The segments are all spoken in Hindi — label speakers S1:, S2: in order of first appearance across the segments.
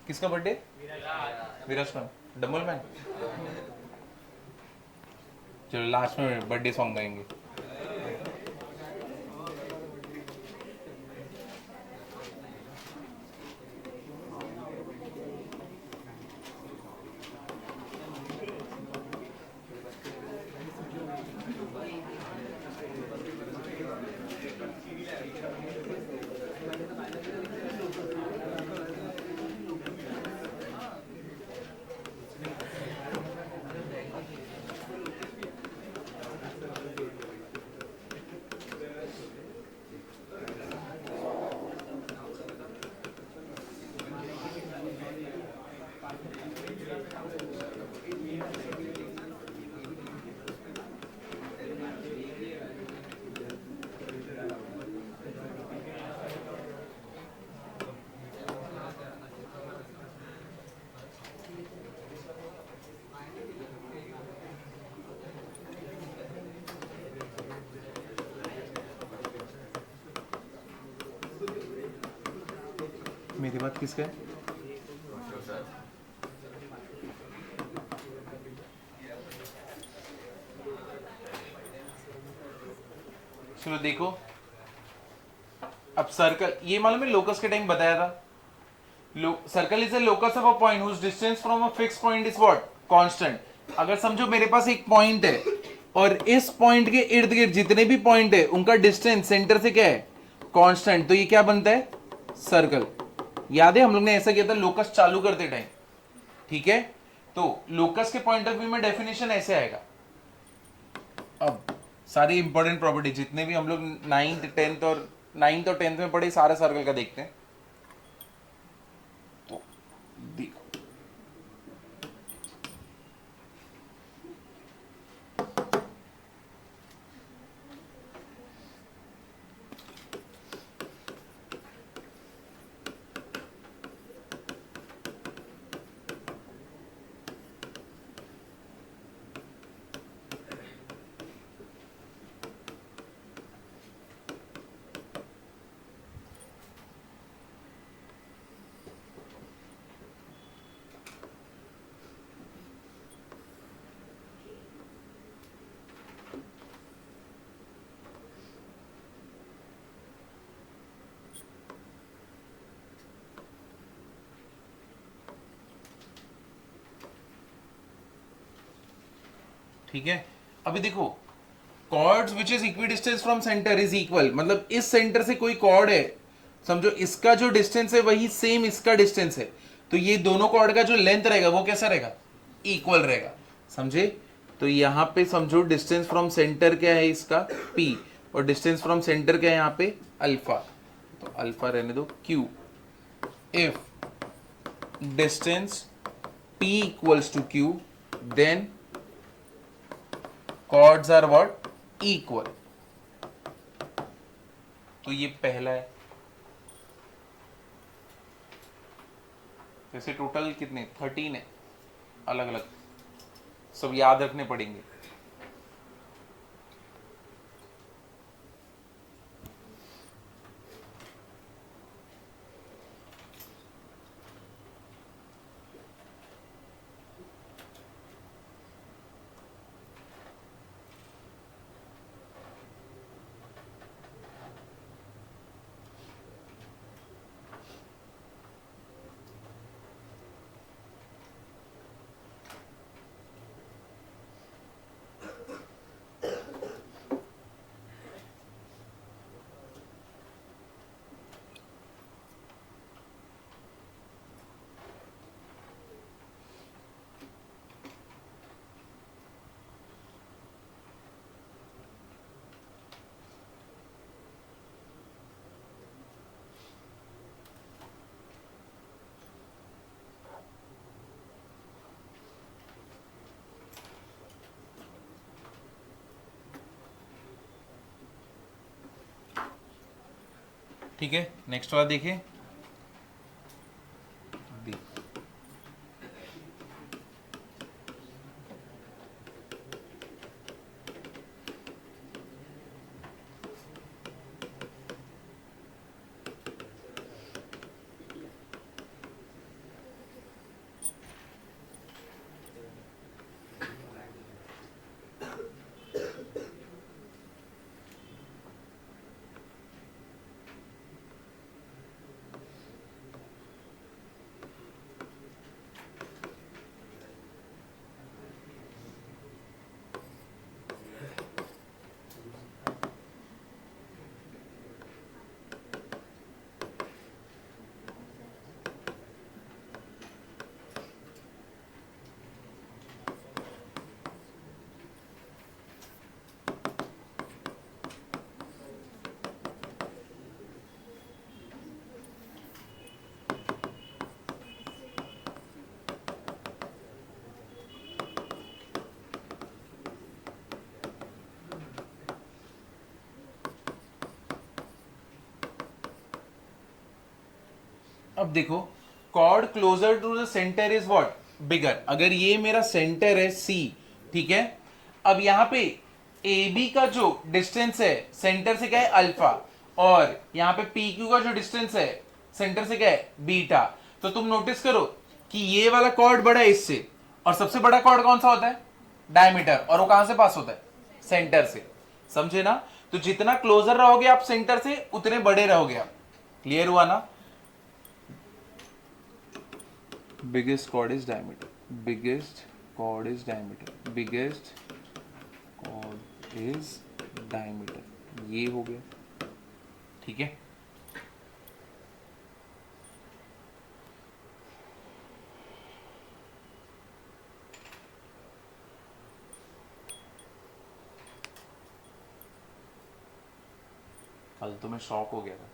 S1: किसका बर्थडे? विराज का। Dumbbell man. चलो लास्ट में बर्थडे सॉन्ग गाएंगे। मेरी बात किसका है? चलो देखो, अब सर्कल, ये मालूम है लोकस के टाइम बताया था। Circle is a locus of a point whose distance from a fix point is what? Constant. अगर समझो मेरे पास एक पॉइंट है और इस पॉइंट के इर्द गिर्द जितने भी पॉइंट है उनका डिस्टेंस सेंटर से क्या है? कांस्टेंट। तो ये क्या बनता है? सर्कल। याद है हम लोग ने ऐसा किया था लोकस चालू करते टाइम, ठीक है? तो लोकस के पॉइंट ऑफ व्यू में डेफिनेशन ऐसे आएगा। अब सारी इंपॉर्टेंट प्रॉपर्टी जितने भी हम लोग नाइन्थ और टेंथ में पढ़े सारे सर्कल का देखते हैं। तो देखो, ठीक है? अभी देखो, chords which is equidistance from centre is equal, मतलब इस सेंटर से कोई कॉर्ड है, समझो इसका जो डिस्टेंस है वही सेम इसका डिस्टेंस है, तो ये दोनों कॉर्ड का जो लेंथ रहेगा वो कैसा रहेगा? इक्वल रहेगा। समझे? तो यहां पे समझो डिस्टेंस फ्रॉम सेंटर क्या है इसका? p, और डिस्टेंस फ्रॉम सेंटर क्या है यहां पे? अल्फा। तो अल्फा रहने दो q। If distance p equals to q, then chords are what? Equal। तो ये पहला है। जैसे टोटल कितने? 13 है, अलग अलग, सब याद रखने पड़ेंगे। ठीक है, नेक्स्ट वाला देखिए। अब देखो, chord closer to the centre is what, bigger. अगर ये मेरा सेंटर है सी, ठीक है, अब यहां पे ए बी का जो डिस्टेंस है सेंटर से क्या है, अल्फा, और यहां पे पी क्यू का जो डिस्टेंस है सेंटर से क्या है, बीटा। तो तुम नोटिस करो कि ये वाला कॉर्ड बड़ा है इससे, और सबसे बड़ा कॉर्ड कौन सा होता है, डायमीटर, और वो कहां से पास होता है, सेंटर से। समझे ना? तो जितना क्लोजर रहोगे आप सेंटर से उतने बड़े रहोगे आप। क्लियर हुआ ना? biggest chord is diameter, biggest chord is diameter, biggest chord is diameter, ये हो गया। ठीक है, कल तो मैं शॉक हो गया था,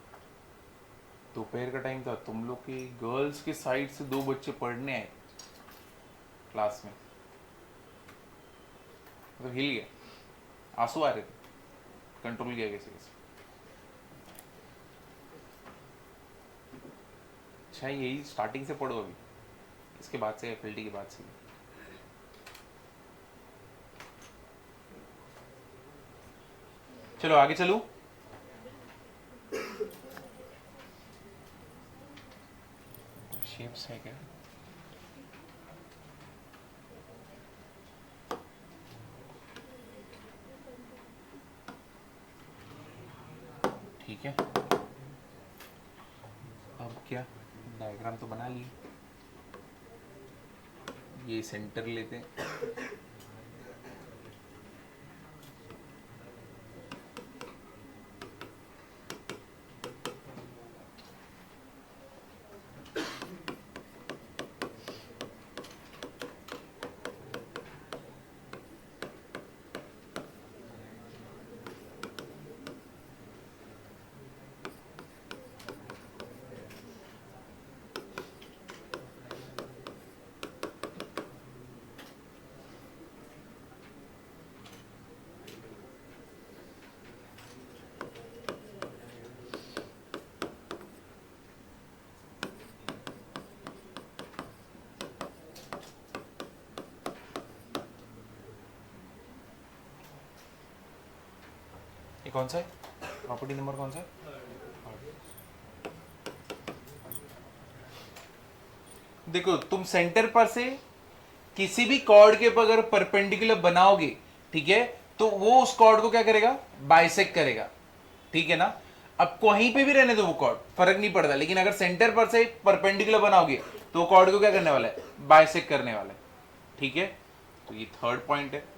S1: दोपहर का टाइम था, तुम लोग की गर्ल्स के साइड से 2 बच्चे पढ़ने आए क्लास में, तो हिल गया, आंसू आ रहे थे, कंट्रोल किया कैसे कैसे। अच्छा, यही स्टार्टिंग से पढ़ो अभी, इसके बाद से एफएलटी के बाद से। चलो आगे चलो। शेप्स है क्या? ठीक है, अब क्या, डायग्राम तो बना लिए, ये सेंटर लेते हैं, ये कौन सा है, प्रॉपर्टी नंबर कौन सा है? देखो, तुम सेंटर पर से किसी भी कॉर्ड के अगर परपेंडिकुलर बनाओगे, ठीक है, तो वो उस कॉर्ड को क्या करेगा, बाइसेक्ट करेगा। ठीक है ना? अब कहीं पे भी रहने दो वो कॉर्ड, फर्क नहीं पड़ता, लेकिन अगर सेंटर पर से परपेंडिकुलर बनाओगे तो वो कॉर्ड को क्या करने वाला है, बाइसेक्ट करने वाला है। ठीक है, तो ये थर्ड पॉइंट है।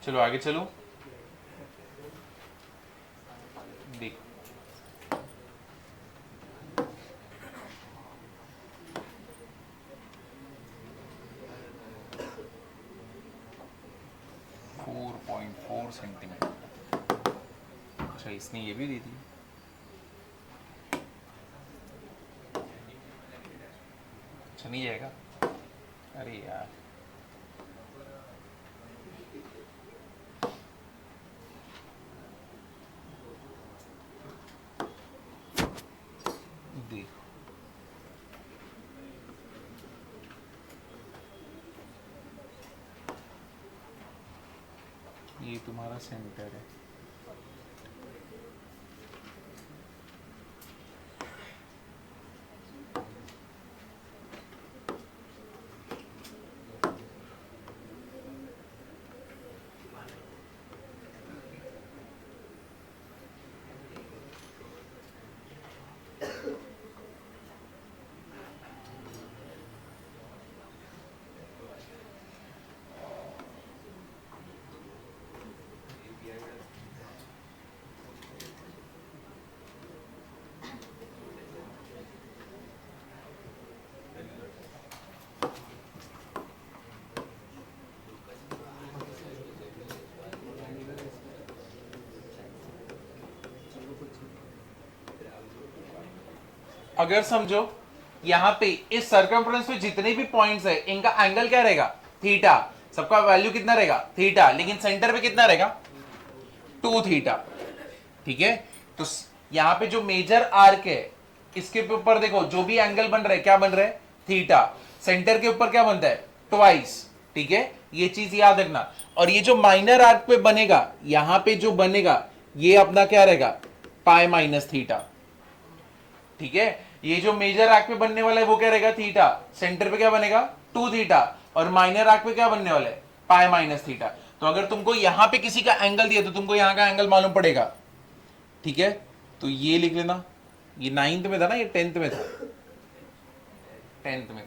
S1: चलो आगे चलो, देखो, सेंटीमीटर। अच्छा, इसने ये भी दे दी। अच्छा, नहीं जाएगा, अरे यार, देखो, ये तुम्हारा सेंटर है, अगर समझो यहां पे इस सर्कमफ्रेंस में जितने भी पॉइंट्स है इनका एंगल क्या रहेगा, थीटा। सबका वैल्यू कितना रहेगा, थीटा, लेकिन सेंटर पे कितना रहेगा, 2 थीटा। ठीक है, तो यहां पे जो मेजर आर्क है इसके ऊपर देखो जो भी एंगल बन रहा है क्या बन रहा है, थीटा। सेंटर के ऊपर क्या बनता है, ट्वाइस। ठीक है, ये चीज याद रखना। और ये जो माइनर आर्क पे बनेगा, यहां पे जो बनेगा ये अपना क्या रहेगा, पाई माइनस थीटा। ठीक है, ये जो मेजर आर्क पे बनने वाला है वो क्या रहेगा, थीटा। सेंटर पे क्या बनेगा, 2 थीटा। और माइनर आर्क पे क्या बनने वाला है, पाई माइनस थीटा। तो अगर तुमको यहां पे किसी का एंगल दिया तो तुमको यहां का एंगल मालूम पड़ेगा। ठीक है, तो ये लिख लेना। ये 9th में था ना, ये 10th में था, 10th में।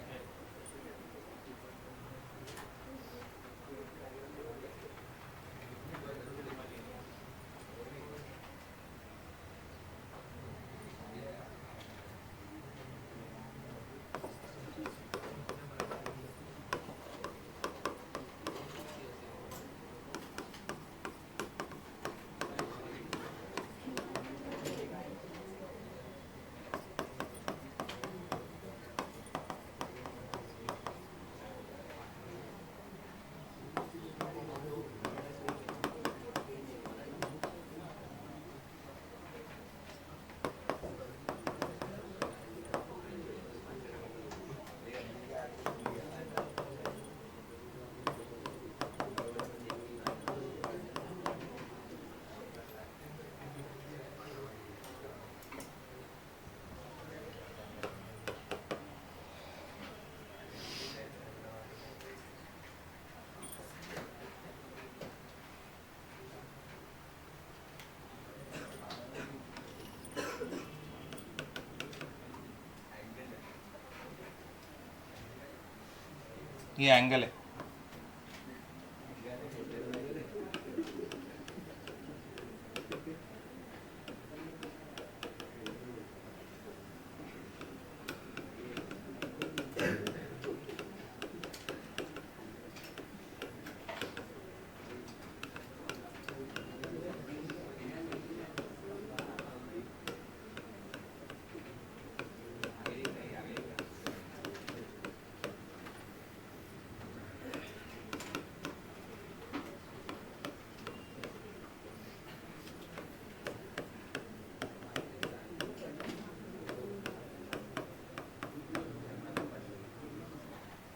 S1: ये एंगल है।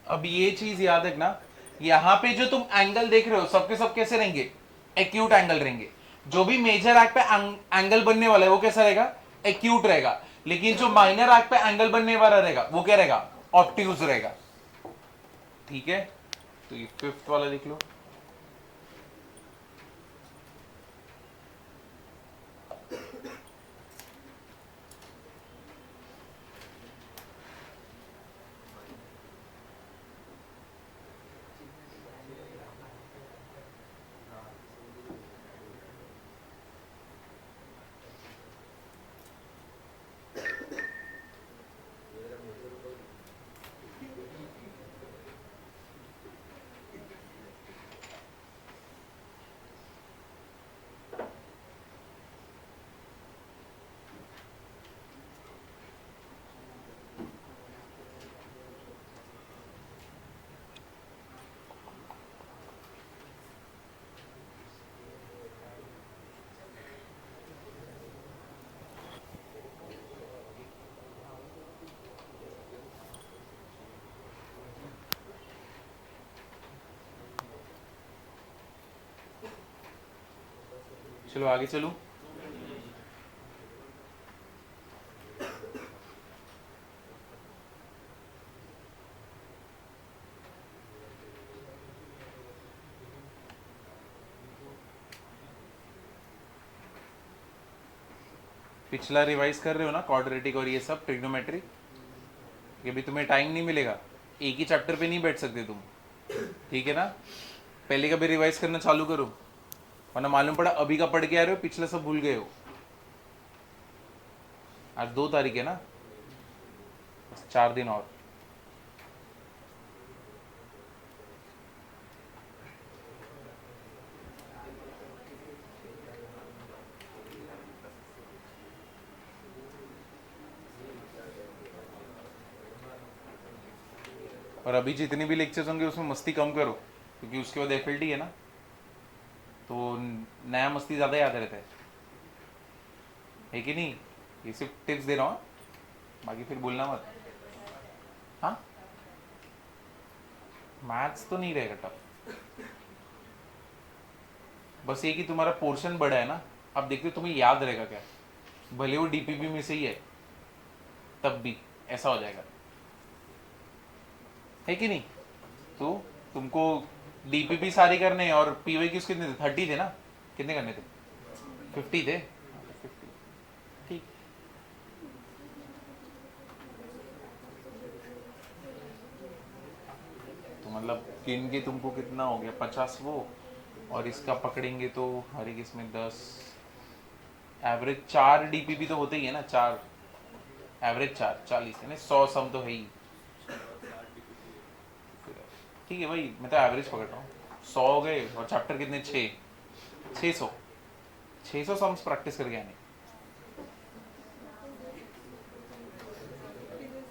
S1: अब ये चीज याद रखना, यहां पे जो तुम एंगल देख रहे हो सबके सब कैसे रहेंगे, एक्यूट एंगल रहेंगे। जो भी मेजर आर्क पे एंगल बनने वाला है वो कैसा रहेगा, एक्यूट रहेगा। लेकिन जो माइनर आर्क पे एंगल बनने वाला रहेगा वो क्या रहेगा, ऑब्ट्यूज रहेगा। ठीक है, तो ये 5th वाला लिख लो। चलो आगे चलूं। पिछला रिवाइज कर रहे हो ना, क्वाड्रेटिक और ये सब ट्रिग्नोमेट्री। ये भी तुम्हें टाइम नहीं मिलेगा, एक ही चैप्टर पे नहीं बैठ सकते तुम। ठीक है ना, पहले कभी रिवाइज करना चालू करो, वरना मालूम पड़ा अभी का पढ़ के आ रहे हो पिछला सब भूल गए हो। आज 2 तारीख है ना, बस 4 दिन और। और अभी जितने भी लेक्चर्स होंगे उसमें मस्ती कम करो, क्योंकि उसके बाद एफएलटी है ना, तो नया मस्ती ज़्यादा याद रहता है कि नहीं? ये सिर्फ टिप्स दे रहा हूँ, बाकी फिर बोलना मत। हाँ, मैथ्स तो नहीं रहेगा टफ, बस ये कि तुम्हारा पोर्शन बड़ा है ना। अब देखते हो तुम्हें याद रहेगा क्या, भले वो डीपीपी में से ही है, तब भी ऐसा हो जाएगा, है कि नहीं? तो तुमको डीपीपी सारे करने हैं, और पीवाई क्यूज कितने थे? 30 थे ना? कितने करने थे? 50 थे। 50, ठीक। तो मतलब गिन के तुमको कितना हो गया? 50 वो, और इसका पकड़ेंगे तो हर एक इसमें 10, एवरेज 4 डीपीपी तो होते ही है ना, 4 एवरेज, 4 40 है ना, 100 सम तो है ही। ठीक है भाई, मैं तो एवरेज पकड़ रहा हूँ। 100 हो गए, और चैप्टर कितने? 600 600 सम्स प्रैक्टिस करके आने।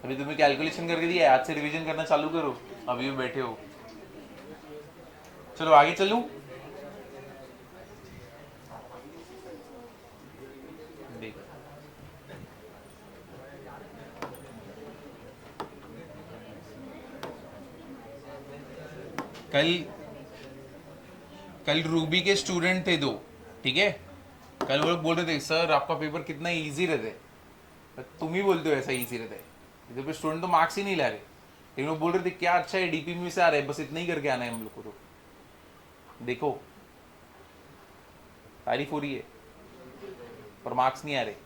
S1: अभी तुम्हें कैलकुलेशन करके दिया, आज से रिवीजन करना चालू करो, अभी भी बैठे हो। चलो आगे चलूं। देख, कल कल रूबी के स्टूडेंट थे 2, ठीक है? कल वो लोग बोल रहे थे सर आपका पेपर कितना इजी रहता है। तुम ही बोलते हो ऐसा इजी रहता है, इधर पे स्टूडेंट तो मार्क्स ही नहीं ला रहे, लेकिन वो बोल रहे थे क्या अच्छा है, डीपी में से आ रहे हैं, बस इतना ही करके आना है हम लोग को। तो देखो, तारीफ हो रही है पर मार्क्स नहीं आ रहे।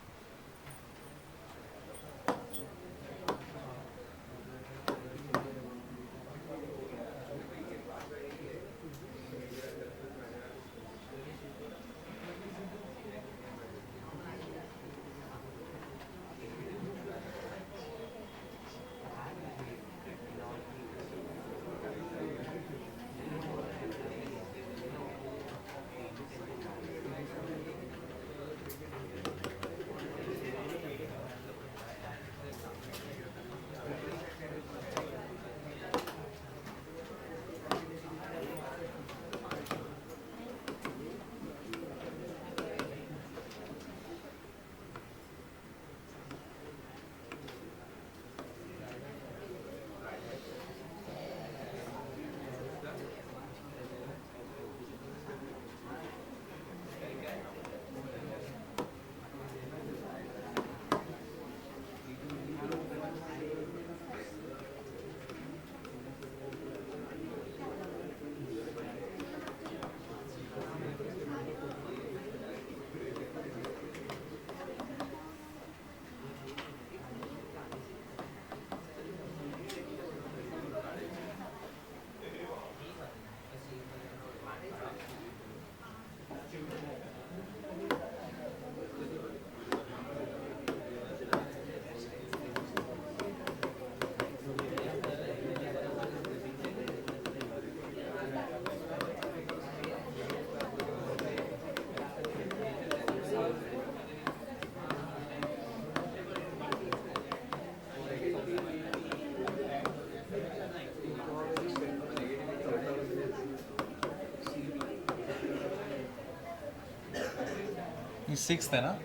S1: ये 6th है ना?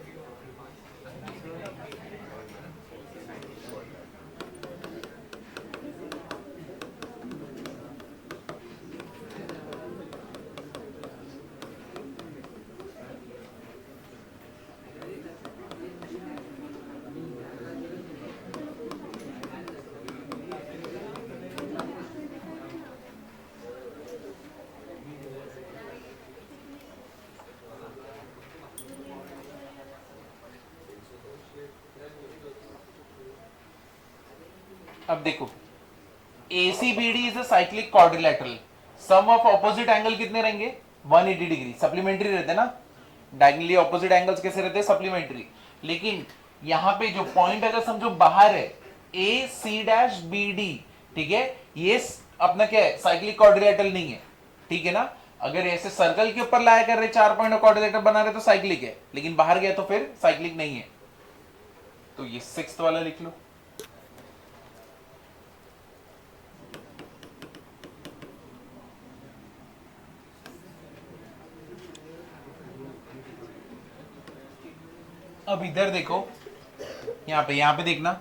S1: अब देखो, ACBD is a cyclic quadrilateral, sum of opposite angle कितने रहेंगे? 180 डिग्री। सप्लीमेंट्री रहते हैं ना, डायगोनली ऑपोजिट एंगल्स कैसे रहते हैं? सप्लीमेंट्री। लेकिन यहां पे जो पॉइंट अगर समझो बाहर है, AC'BD, ठीक है, ये अपना क्या है? साइक्लिक क्वाड्रिलेटरल नहीं है, ठीक है ना? अगर ऐसे सर्कल के ऊपर लाया कर रहे 4 पॉइंट क्वाड्रिलेटरल बना रहे तो साइक्लिक है, लेकिन बाहर गया तो फिर साइक्लिक नहीं है। तो ये 6th वाला लिख लो। अब इधर देखो, यहां पे देखना,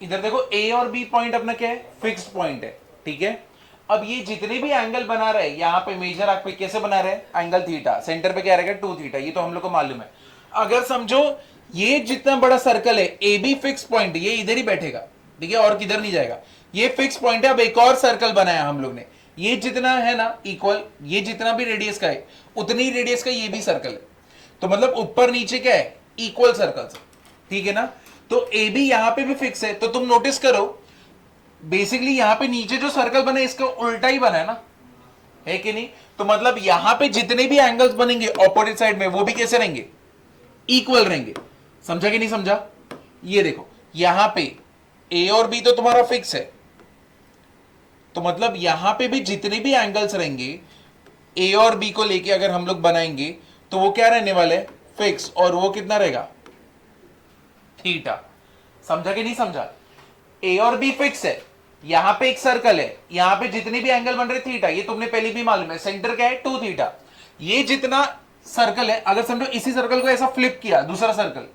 S1: इधर देखो ए और बी पॉइंट अपना क्या है, फिक्स्ड पॉइंट है, ठीक है। अब ये जितने भी एंगल बना रहे हैं यहां पे मेजर आर्क पे कैसे बना रहे हैं, एंगल थीटा, सेंटर पे क्या रहेगा 2 थीटा, ये तो हम लोग को मालूम है। अगर समझो ये जितना बड़ा सर्कल है ए बी फिक्स पॉइंट, ये इधर ही बैठेगा, ठीक है, और किधर नहीं जाएगा, ये फिक्स पॉइंट है। अब एक और सर्कल बनाया हम लोग ने, ये जितना है ना इक्वल, ये जितना भी रेडियस का है उतनी ही रेडियस का ये भी सर्कल है, तो मतलब ऊपर नीचे क्या है, इक्वल सर्कल्स, ठीक है ना। तो ए बी यहां पे भी फिक्स है, तो तुम नोटिस करो बेसिकली यहां पे नीचे जो सर्कल बना है इसका उल्टा ही बना है ना, है कि नहीं। तो मतलब यहां पे जितने भी एंगल्स बनेंगे ऑपोजिट साइड में वो भी कैसे रहेंगे, इक्वल रहेंगे। समझा कि नहीं समझा। ये देखो यहां पे ए और बी तो तुम्हारा फिक्स है, तो मतलब यहां पे भी जितने भी एंगल्स रहेंगे ए और बी को लेके अगर हम लोग बनाएंगे तो वो क्या रहने वाले, फिक्स, और वो कितना रहेगा, थीटा। समझा कि नहीं समझा। ए और बी फिक्स है, यहां पे एक सर्कल है, यहां पे जितने भी एंगल बन रहे थीटा, ये तुमने पहले भी मालूम है, सेंटर क्या है 2 थीटा। ये जितना सर्कल है, अगर समझो इसी सर्कल को ऐसा फ्लिप किया दूसरा सर्कल,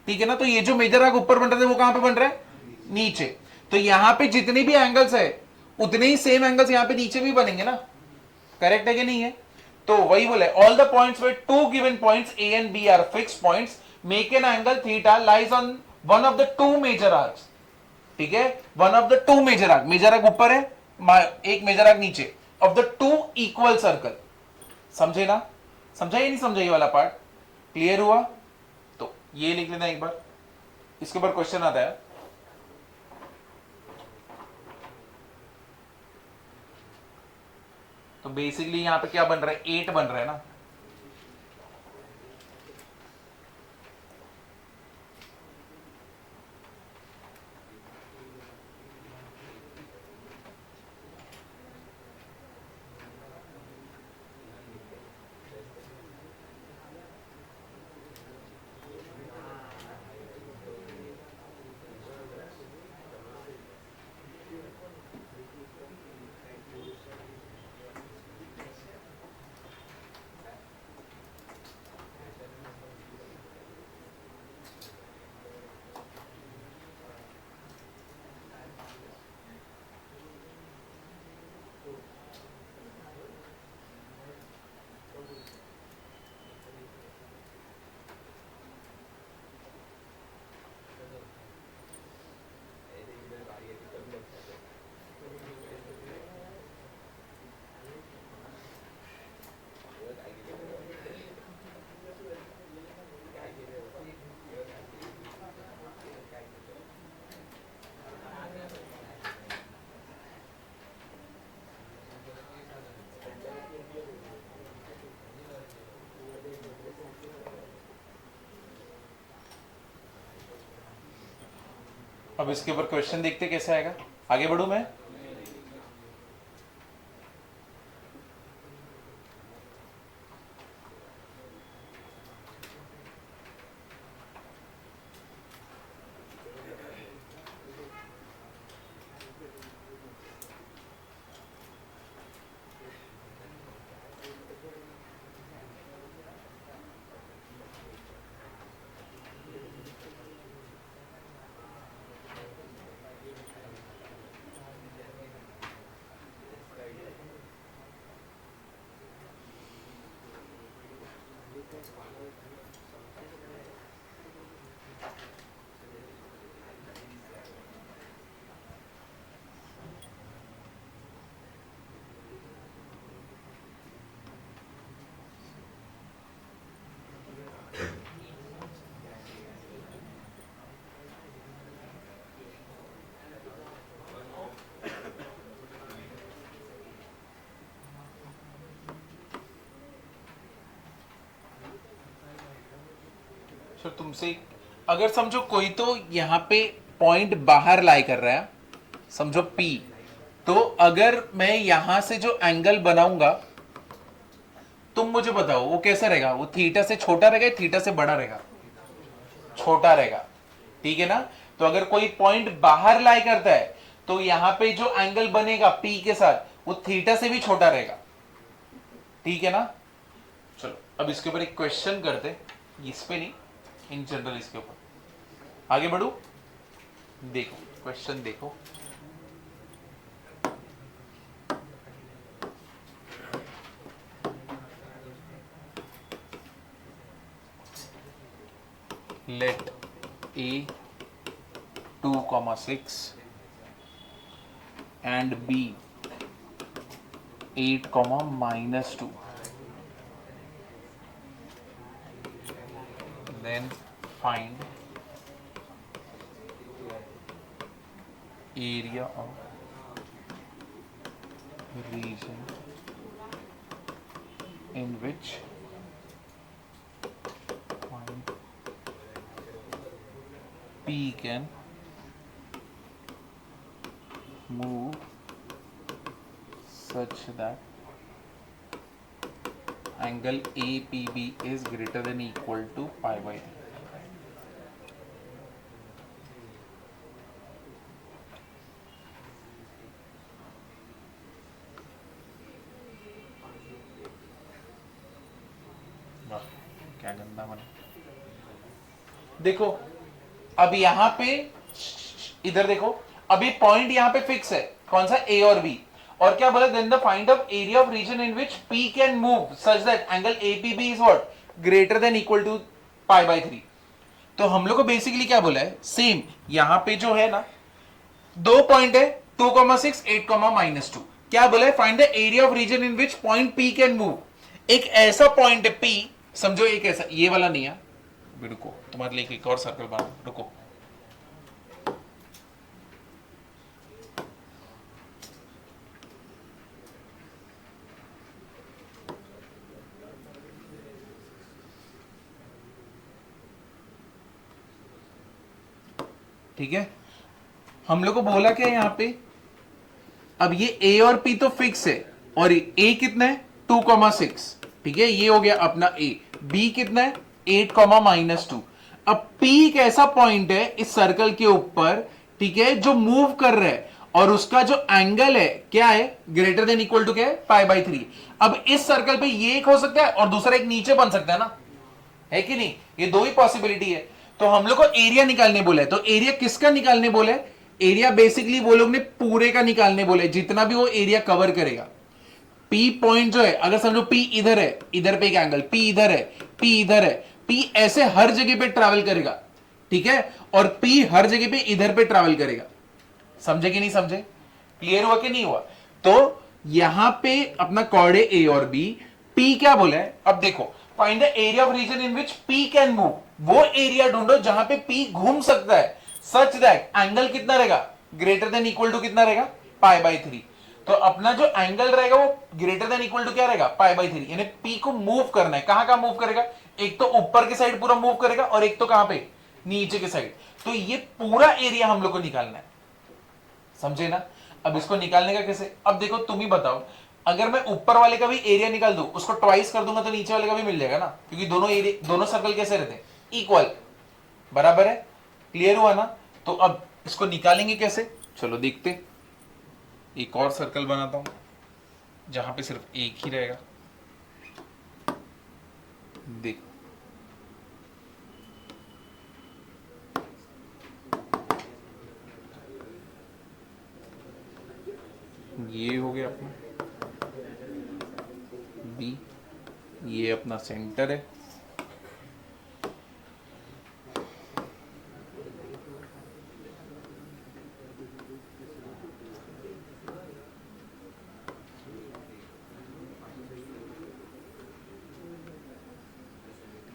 S1: ठीक है ना, तो ये जो मेजर आर्क ऊपर बन रहे थे वो कहां पे बन रहा है, नीचे। तो यहां पे जितने भी एंगल्स है उतने ही सेम एंगल्स यहां पे नीचे भी बनेंगे ना, करेक्ट है कि नहीं है। तो वही बोले, all the points where two given points A and B are fixed points make an angle theta lies on one of the two major arcs, ठीक है, one of the two major arc, major arc ऊपर है, एक मेजर आर्क नीचे, of the two equal circle. समझे ना, समझा या नहीं समझा, ये वाला पार्ट क्लियर हुआ। तो ये लिख लेना एक बार, इसके ऊपर क्वेश्चन आता है। तो बेसिकली यहां पे क्या बन रहा है, 8 बन रहा है ना। अब इसके ऊपर क्वेश्चन देखते कैसे आएगा, आगे बढ़ू मैं। तो तुमसे अगर समझो कोई तो यहाँ पे पॉइंट बाहर लाई कर रहा है, समझो P, तो अगर मैं यहां से जो एंगल बनाऊंगा तुम मुझे बताओ वो कैसा रहेगा, वो थीटा से छोटा रहेगा या थीटा से बड़ा रहेगा, छोटा रहेगा, ठीक है ना। तो अगर कोई पॉइंट बाहर लाई करता है तो यहां पे जो एंगल बनेगा P के साथ वो थीटा से भी छोटा रहेगा, ठीक है ना। चलो अब इसके ऊपर एक क्वेश्चन करते, इस पे नहीं, इन जनरल इसके ऊपर। आगे बढ़ू, देखो क्वेश्चन देखो। Let a 2,6 and b 8, -2, then find area of region in which point P can move such that angle APB is greater than equal to pi by 3. क्या गंदा बना। देखो अब यहां पे, इधर देखो, अभी पॉइंट यहां पे फिक्स है, कौन सा, ए और बी, और क्या बोला, then the find of area of region in which P can move such that angle APB is what, greater than equal to pi by 3। तो हम लोग को बेसिकली क्या बोला है, सेम यहां पे जो है ना, दो पॉइंट है 2,6 8, -2, क्या बोला है, find the area of region in which point P can move. एक ऐसा पॉइंट है पी, समझो एक ऐसा, ये वाला नहीं है, रुको तुम्हारे लिए एक और सर्कल बना, रुको, ठीक है। हम लोग को बोला क्या यहां पे, अब ये ए और पी तो फिक्स है, और ए कितना है 2,6, ठीक है, ये हो गया अपना ए। बी कितना है 8, -2। अब पी एक ऐसा पॉइंट है इस सर्कल के ऊपर, ठीक है, जो मूव कर रहा है, और उसका जो एंगल है क्या है, ग्रेटर देन इक्वल टू क्या है, पाई बाय 3। अब इस सर्कल पे ये एक हो सकता है और दूसरा एक नीचे बन सकता है ना, है कि नहीं, ये दो ही पॉसिबिलिटी है। तो हम लोग को एरिया निकालने बोला है, तो एरिया किसका निकालने बोला है, एरिया बेसिकली वो लोग ने पूरे का निकालने बोले, जितना भी वो एरिया कवर करेगा। पी पॉइंट जो है, अगर समझो पी इधर है, इधर पे एक एंगल, पी इधर है, पी इधर है, पी ऐसे हर जगह पे ट्रैवल करेगा, ठीक है, और पी हर जगह पे इधर पे ट्रैवल करेगा। समझे कि नहीं समझे, क्लियर हुआ कि नहीं हुआ। तो यहां पे अपना कॉर्ड है ए और बी, पी क्या बोला है, अब देखो, find the area of region in which P can move, वो एरिया ढूंढो जहां पे पी घूम सकता है, सच दैट एंगल कितना रहेगा, ग्रेटर देन इक्वल टू कितना रहेगा, पाई बाय 3। तो अपना जो एंगल रहेगा वो ग्रेटर देन इक्वल टू क्या रहेगा, पाई बाय 3, यानी पी को मूव करना है, कहां कहां मूव करेगा, एक तो ऊपर की साइड पूरा मूव करेगा, और एक तो कहां पे, नीचे की साइड। तो ये पूरा एरिया हम लोग को निकालना है, समझे ना। अब इसको निकालने का कैसे, अब देखो तुम ही बताओ, अगर मैं ऊपर वाले का भी एरिया निकाल दूं, उसको ट्वाइस कर दूंगा तो नीचे वाले का भी मिल जाएगा ना, क्योंकि दोनों एरिया, दोनों सर्कल कैसे रहते हैं, इक्वल, बराबर है, क्लियर हुआ ना। तो अब इसको निकालेंगे कैसे, चलो देखते। एक और सर्कल बनाता हूं जहां पे सिर्फ एक ही रहेगा, देख, ये हो गया अपना बी, ये अपना सेंटर है,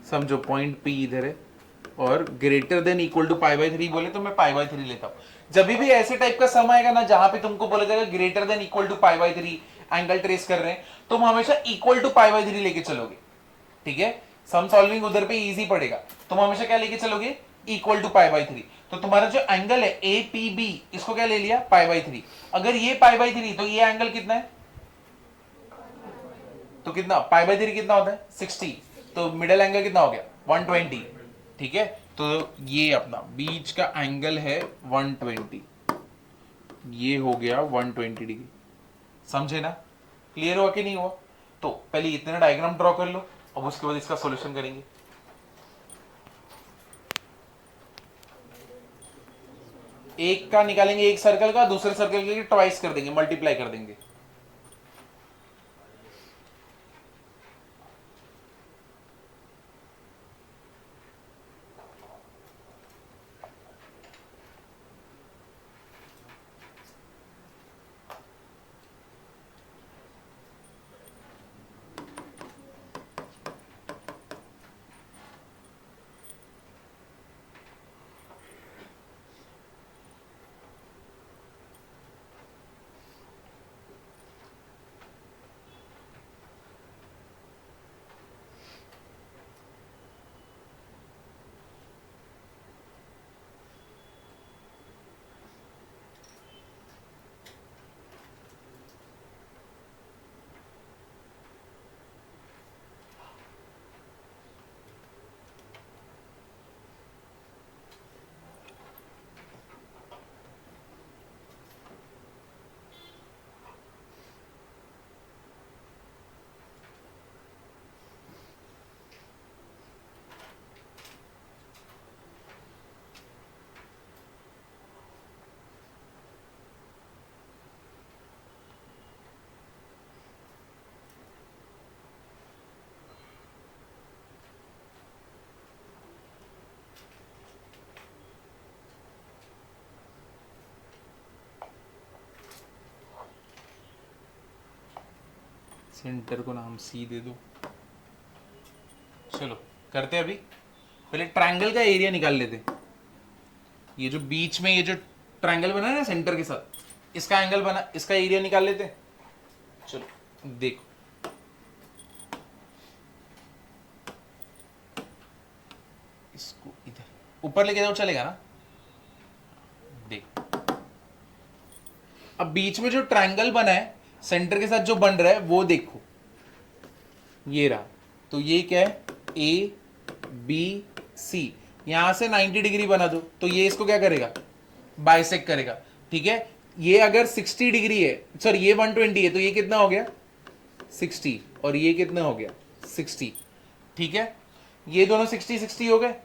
S1: समझो पॉइंट पी इधर है, और greater than equal to pi by 3 बोले तो मैं पाई बाय 3 लेता हूं। जब भी ऐसे टाइप का सम आएगा ना जहां पे तुमको बोला जाएगा greater than equal to pi by 3, angle trace कर रहे हैं, तुम हमेशा इक्वल टू पाई बाय 3 लेके चलोगे, ठीक है। सम सॉल्विंग उधर पे इजी पड़ेगा, तुम हमेशा क्या लेके चलोगे, इक्वल टू पाई बाय 3। तो तुम्हारा जो एंगल है ए पी बी, इसको क्या ले लिया, पाई बाय 3। अगर ये पाई बाय 3, तो ये एंगल कितना है, तो कितना, पाई बाय 3 कितना होता है 60, तो मिडल एंगल कितना हो गया 120, ठीक है। तो ये अपना बीच का एंगल है 120, ये हो गया 120 डिग्री, समझे ना, क्लियर हुआ कि नहीं हुआ। तो पहले इतना डायग्राम ड्रॉ कर लो, अब उसके बाद इसका सॉल्यूशन करेंगे। एक का निकालेंगे एक सर्कल का, दूसरे सर्कल के लिए ट्वाइस कर देंगे, मल्टीप्लाई कर देंगे। सेंटर को नाम सी दे दो। चलो करते हैं अभी, पहले ट्रायंगल का एरिया निकाल लेते। ये जो बीच में ये जो ट्रायंगल बना है ना सेंटर के साथ, इसका एंगल बना, इसका एरिया निकाल लेते। चलो देखो, इसको इधर ऊपर लेके जाओ, चलेगा ना? देखो अब बीच में जो ट्रायंगल बना है सेंटर के साथ जो बन रहा है वो देखो, ये रहा। तो ये क्या है, ए बी सी, यहां से 90 डिग्री बना दो, तो ये इसको क्या करेगा, बाइसेक्ट करेगा। ठीक है, ये अगर 60 डिग्री है, सॉरी ये 120 है, तो ये कितना हो गया 60, और ये कितना हो गया 60। ठीक है, ये दोनों 60 60 हो गए।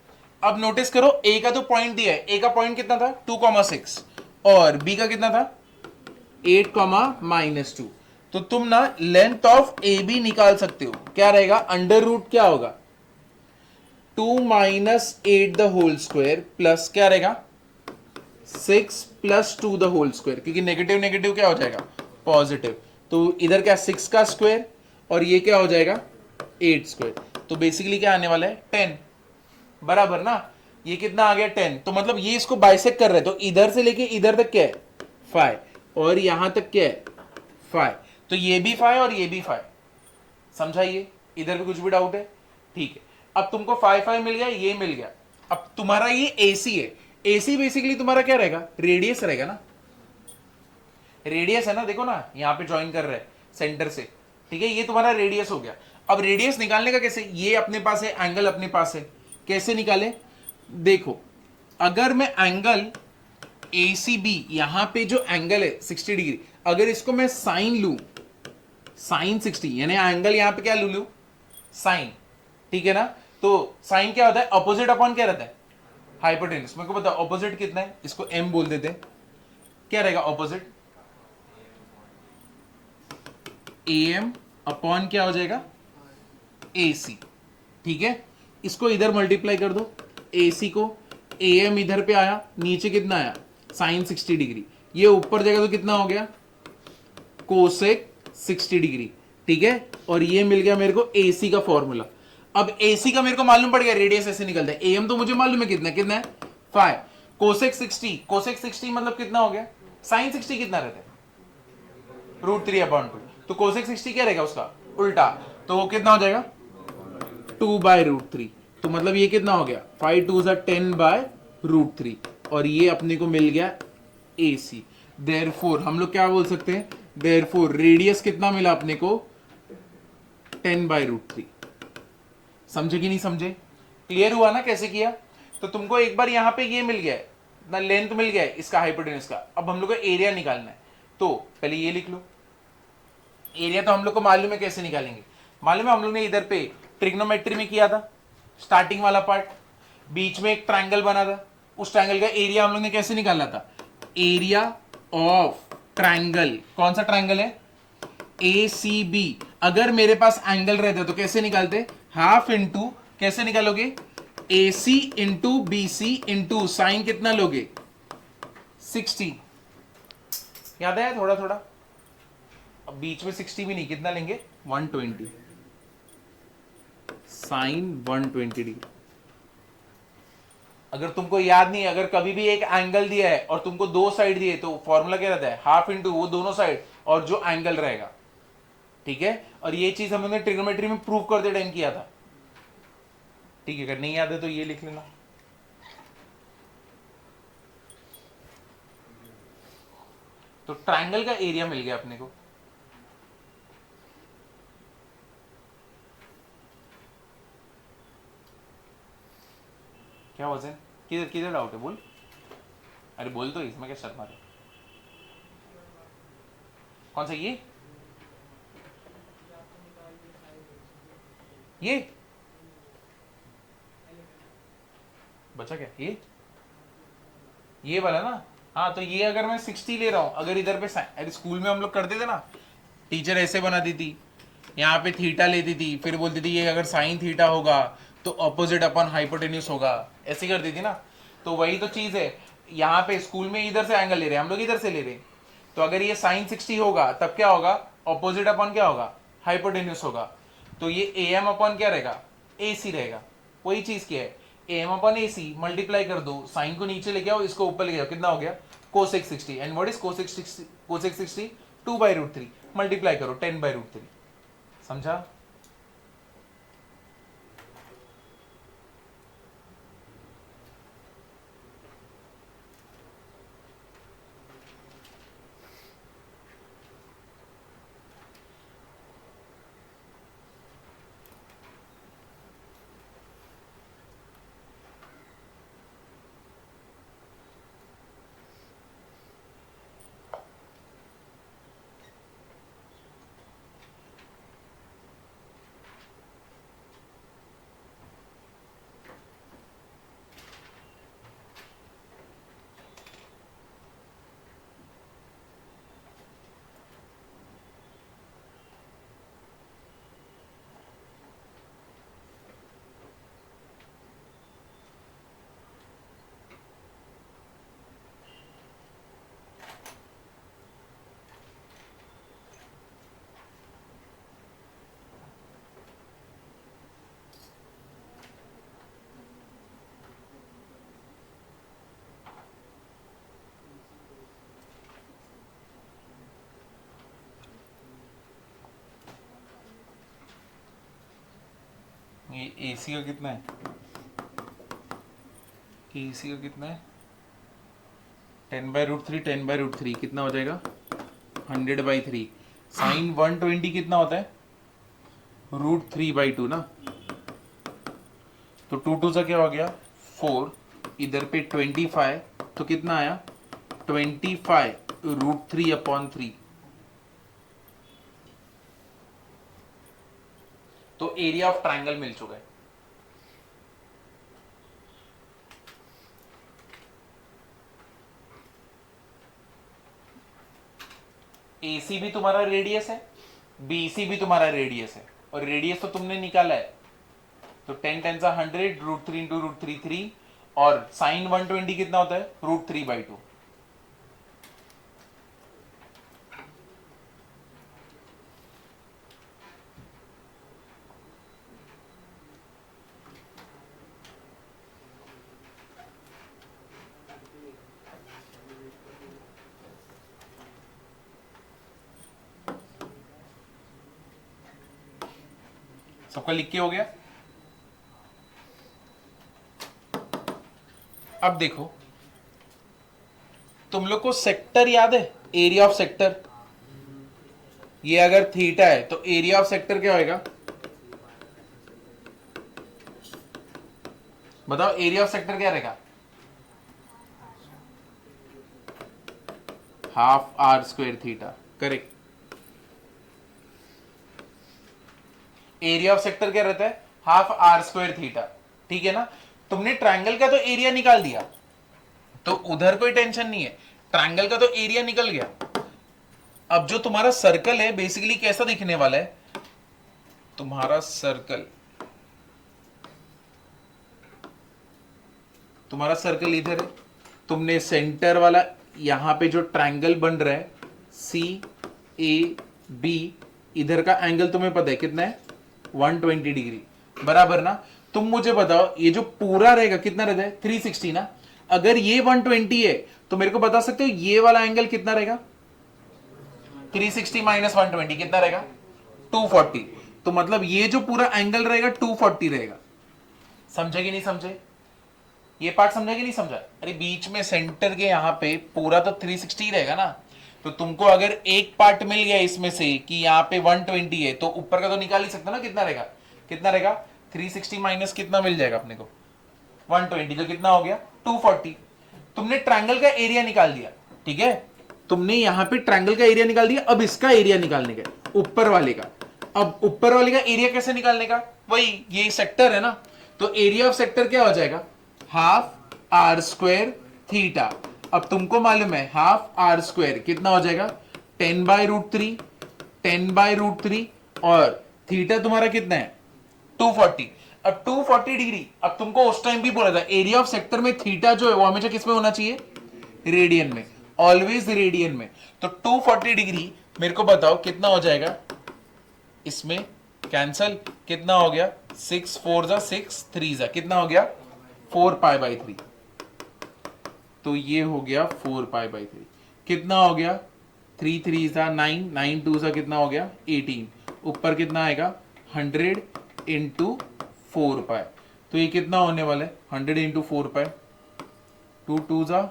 S1: अब नोटिस करो, ए का तो पॉइंट दिया है, ए का पॉइंट कितना था 2,6 और बी का कितना था 8,-2। तो तुम ना लेंथ ऑफ ए बी निकाल सकते हो, क्या रहेगा, अंडर रूट क्या होगा 2 - 8 द होल स्क्वायर प्लस क्या रहेगा 6 + 2 द होल स्क्वायर, क्योंकि नेगेटिव नेगेटिव क्या हो जाएगा पॉजिटिव। तो इधर क्या 6 का स्क्वायर और ये क्या हो जाएगा 8 स्क्वायर। तो बेसिकली क्या आने वाला है 10, बराबर ना। ये कितना आ गया 10, तो मतलब ये इसको बाइसेक्ट कर रहे हैं, तो इधर से लेके इधर तक क्या है 5 और यहां तक क्या है 5, तो ये भी 5 और ये भी 5। समझाइए, इधर भी कुछ भी डाउट है? ठीक है, अब तुमको 5 5 मिल गया, ये मिल गया। अब तुम्हारा ये एसी है, एसी बेसिकली तुम्हारा क्या रहेगा, रेडियस रहेगा ना, रेडियस है ना, देखो ना यहां पे ज्वाइन कर रहे हैं सेंटर से। ठीक है, ये तुम्हारा रेडियस हो गया। अब रेडियस निकालने का कैसे, ये अपने पास है, एंगल अपने पास है, कैसे निकाले, देखो अगर मैं एंगल ACB यहां पे जो एंगल है 60 डिग्री, अगर इसको मैं साइन लू, साइन 60, यानी एंगल यहां पे क्या लू साइन। ठीक है ना, तो साइन क्या होता है, अपोजिट अपॉन क्या रहता है हाइपोटेन्यूस। मेरे को पता ऑपोजिट कितना है, इसको m बोल देते हैं, क्या रहेगा ऑपोजिट AM अपॉन क्या हो जाएगा AC। ठीक है, इसको इधर मल्टीप्लाई कर दो, AC को, AM इधर पे आया, नीचे कितना आया साइन 60 डिग्री, ये ऊपर जाएगा तो कितना हो गया कोसेक 60 डिग्री। ठीक है, और ये मिल गया मेरे को AC का फॉर्मूला। अब AC का मेरे को मालूम पड़ गया, रेडियस ऐसे निकलता है, AM तो मुझे मालूम है कितना कितना है 5, कोसेक 60, कोसेक 60 मतलब कितना हो गया, साइन 60 कितना रहता है √3/2, तो कोसेक 60 क्या रहेगा उसका उल्टा, तो वो कितना हो जाएगा 2/√3। तो मतलब ये कितना हो गया 5 2 10/√3, और ये अपने को मिल गया AC। देयरफॉर हम लोग क्या बोल सकते हैं, देयरफॉर रेडियस कितना मिला अपने को 10/√3। समझे कि नहीं समझे, क्लियर हुआ ना कैसे किया। तो तुमको एक बार यहां पे ये मिल गया है ना, लेंथ मिल गया है इसका हाइपोटेन्यूस का। अब हम लोग को एरिया निकालना है, तो पहले ये लिख लो, एरिया तो हम लोग को मालूम है कैसे निकालेंगे, मालूम है हम लोग ने इधर पे ट्रिग्नोमेट्री में किया था, स्टार्टिंग वाला पार्ट, बीच में एक ट्रायंगल बना था, उस ट्रायंगल का एरिया हम लोग ने कैसे निकाला था, एरिया ऑफ ट्राइंगल, कौन सा ट्राइंगल है, ए सी बी। अगर मेरे पास एंगल रहते तो कैसे निकालते, हाफ इंटू, कैसे निकालोगे, a c into b c into sine कितना लोगे 60। याद है थोड़ा थोड़ा, अब बीच में 60 भी नहीं, कितना लेंगे 120, साइन 120 डिग्री। अगर तुमको याद नहीं, अगर कभी भी एक एंगल दिया है और तुमको दो साइड दिए तो फॉर्मूला क्या रहता है, हाफ इंटू वो दोनों साइड और जो एंगल रहेगा, ठीक है। और ये चीज हम लोगों ने ट्रिग्नोमेट्री में प्रूव करते टाइम किया था, ठीक है। अगर नहीं याद है तो ये लिख लेना। तो ट्राइंगल का एरिया मिल गया अपने को। क्या वजन, किधर किधर डाउट है बोल, अरे बोल तो, इसमें क्या शर्मा रहे, कौन सा ये बचा क्या, ये वाला ना। हाँ तो ये अगर मैं 60 ले रहा हूं, अगर इधर पे अरे स्कूल में हम लोग करते थे ना, टीचर ऐसे बनाती थी, यहाँ पे थीटा लेती थी, फिर बोलती थी ये अगर साइन थीटा होगा तो ऑपोजिट अपन हाइपोटेन्यूस होगा, ऐसी करती थी ना। तो वही तो चीज है, यहाँ पे स्कूल में इधर से एंगल ले रहे हैं हम लोग, इधर से ले रहे हैं, तो अगर ये साइन 60 होगा तब क्या होगा, ऑपोजिट अपन क्या होगा, हाइपोटेन्यूस होगा। तो ये ए एम अपन क्या रहेगा, ए सी रहेगा। वही चीज क्या है, A M upon A C multiply कर दो, साइन को नीचे लेके आओ, इसको ऊपर लेके आओ, कितना हो गया cosec 60। And what is cosec 60, 2/√3 multiply करो 10/√3। समझा। ये एसी का कितना है, एसी का कितना है 10/√3, 10/√3 कितना हो जाएगा 100/3। साइन 120 कितना होता है √3/2 ना। तो 2 सा क्या हो गया 4, इधर पे 25, तो कितना आया 25√3/3। तो एरिया ऑफ ट्राइंगल मिल चुका है। AC भी तुम्हारा रेडियस है, BC भी तुम्हारा रेडियस है, और रेडियस तो तुमने निकाला है। तो 10 10 100, √3 इंटू √3 3, और साइन 120 कितना होता है √3/2। सबका लिख के हो गया। अब देखो, तुम लोग को सेक्टर याद है, एरिया ऑफ सेक्टर, ये अगर थीटा है तो एरिया ऑफ सेक्टर क्या होएगा, बताओ एरिया ऑफ सेक्टर क्या रहेगा, ½ r²θ, correct. Area of sector क्या रहता है ½ r²θ, ठीक है ना। तुमने ट्राइंगल का तो एरिया निकाल दिया, तो उधर कोई टेंशन नहीं है। ट्रायंगल का तो एरिया निकल गया। अब जो तुम्हारा सर्कल है बेसिकली कैसा दिखने वाला है, तुम्हारा सर्कल इधर है, तुमने सेंटर वाला यहां पे जो ट्रायंगल बन रहा है सी ए बी, इधर का एंगल तुम्हें पता है कितना है 120 डिग्री, बराबर ना। तुम मुझे बताओ ये जो पूरा रहेगा कितना रहता है 360 ना। अगर ये 120 है तो मेरे को बता सकते हो ये वाला एंगल कितना रहेगा, 360 माइनस 120 कितना रहेगा 240। तो मतलब ये जो पूरा एंगल रहेगा 240 रहेगा। समझे कि नहीं समझे, ये पार्ट समझा कि नहीं समझा। अरे बीच में सेंटर के यहां पे पूरा तो 360 रहेगा ना। तो तुमको अगर एक पार्ट मिल गया इसमें से कि यहाँ पे 120 है तो ऊपर का तो निकाल ही सकते ना, कितना रहेगा 360 माइनस कितना मिल जाएगा अपने को 120, तो कितना हो गया 240। तुमने ट्रायंगल का एरिया निकाल दिया, ठीक है, तुमने यहां पे ट्रायंगल का एरिया निकाल दिया। अब इसका एरिया निकालने का, ऊपर वाले का। अब ऊपर वाले का एरिया कैसे निकालने का, वही ये सेक्टर है ना, तो एरिया ऑफ सेक्टर क्या हो जाएगा हाफ आर स्क्वायर थीटा। अब तुमको मालूम है हाफ आर स्क्वायर कितना हो जाएगा 10/√3, 10/√3, और थीटा तुम्हारा कितना है 240। अब 240 डिग्री, अब तुमको उस टाइम भी बोला था एरिया ऑफ सेक्टर में थीटा जो है वो हमेशा किस में होना चाहिए, रेडियन में, ऑलवेज रेडियन में। तो 240 डिग्री मेरे को बताओ कितना हो जाएगा, इसमें कैंसल कितना हो गया 6 4 जा 6 3 जा कितना हो गया 4π/3। तो ये हो गया 4π/3, कितना हो गया 3 3 जा 9, 9 2 जा कितना हो गया 18, ऊपर कितना आएगा 100 इंटू 4π। तो ये कितना होने वाला है 100 इंटू 4π, 2 2 जा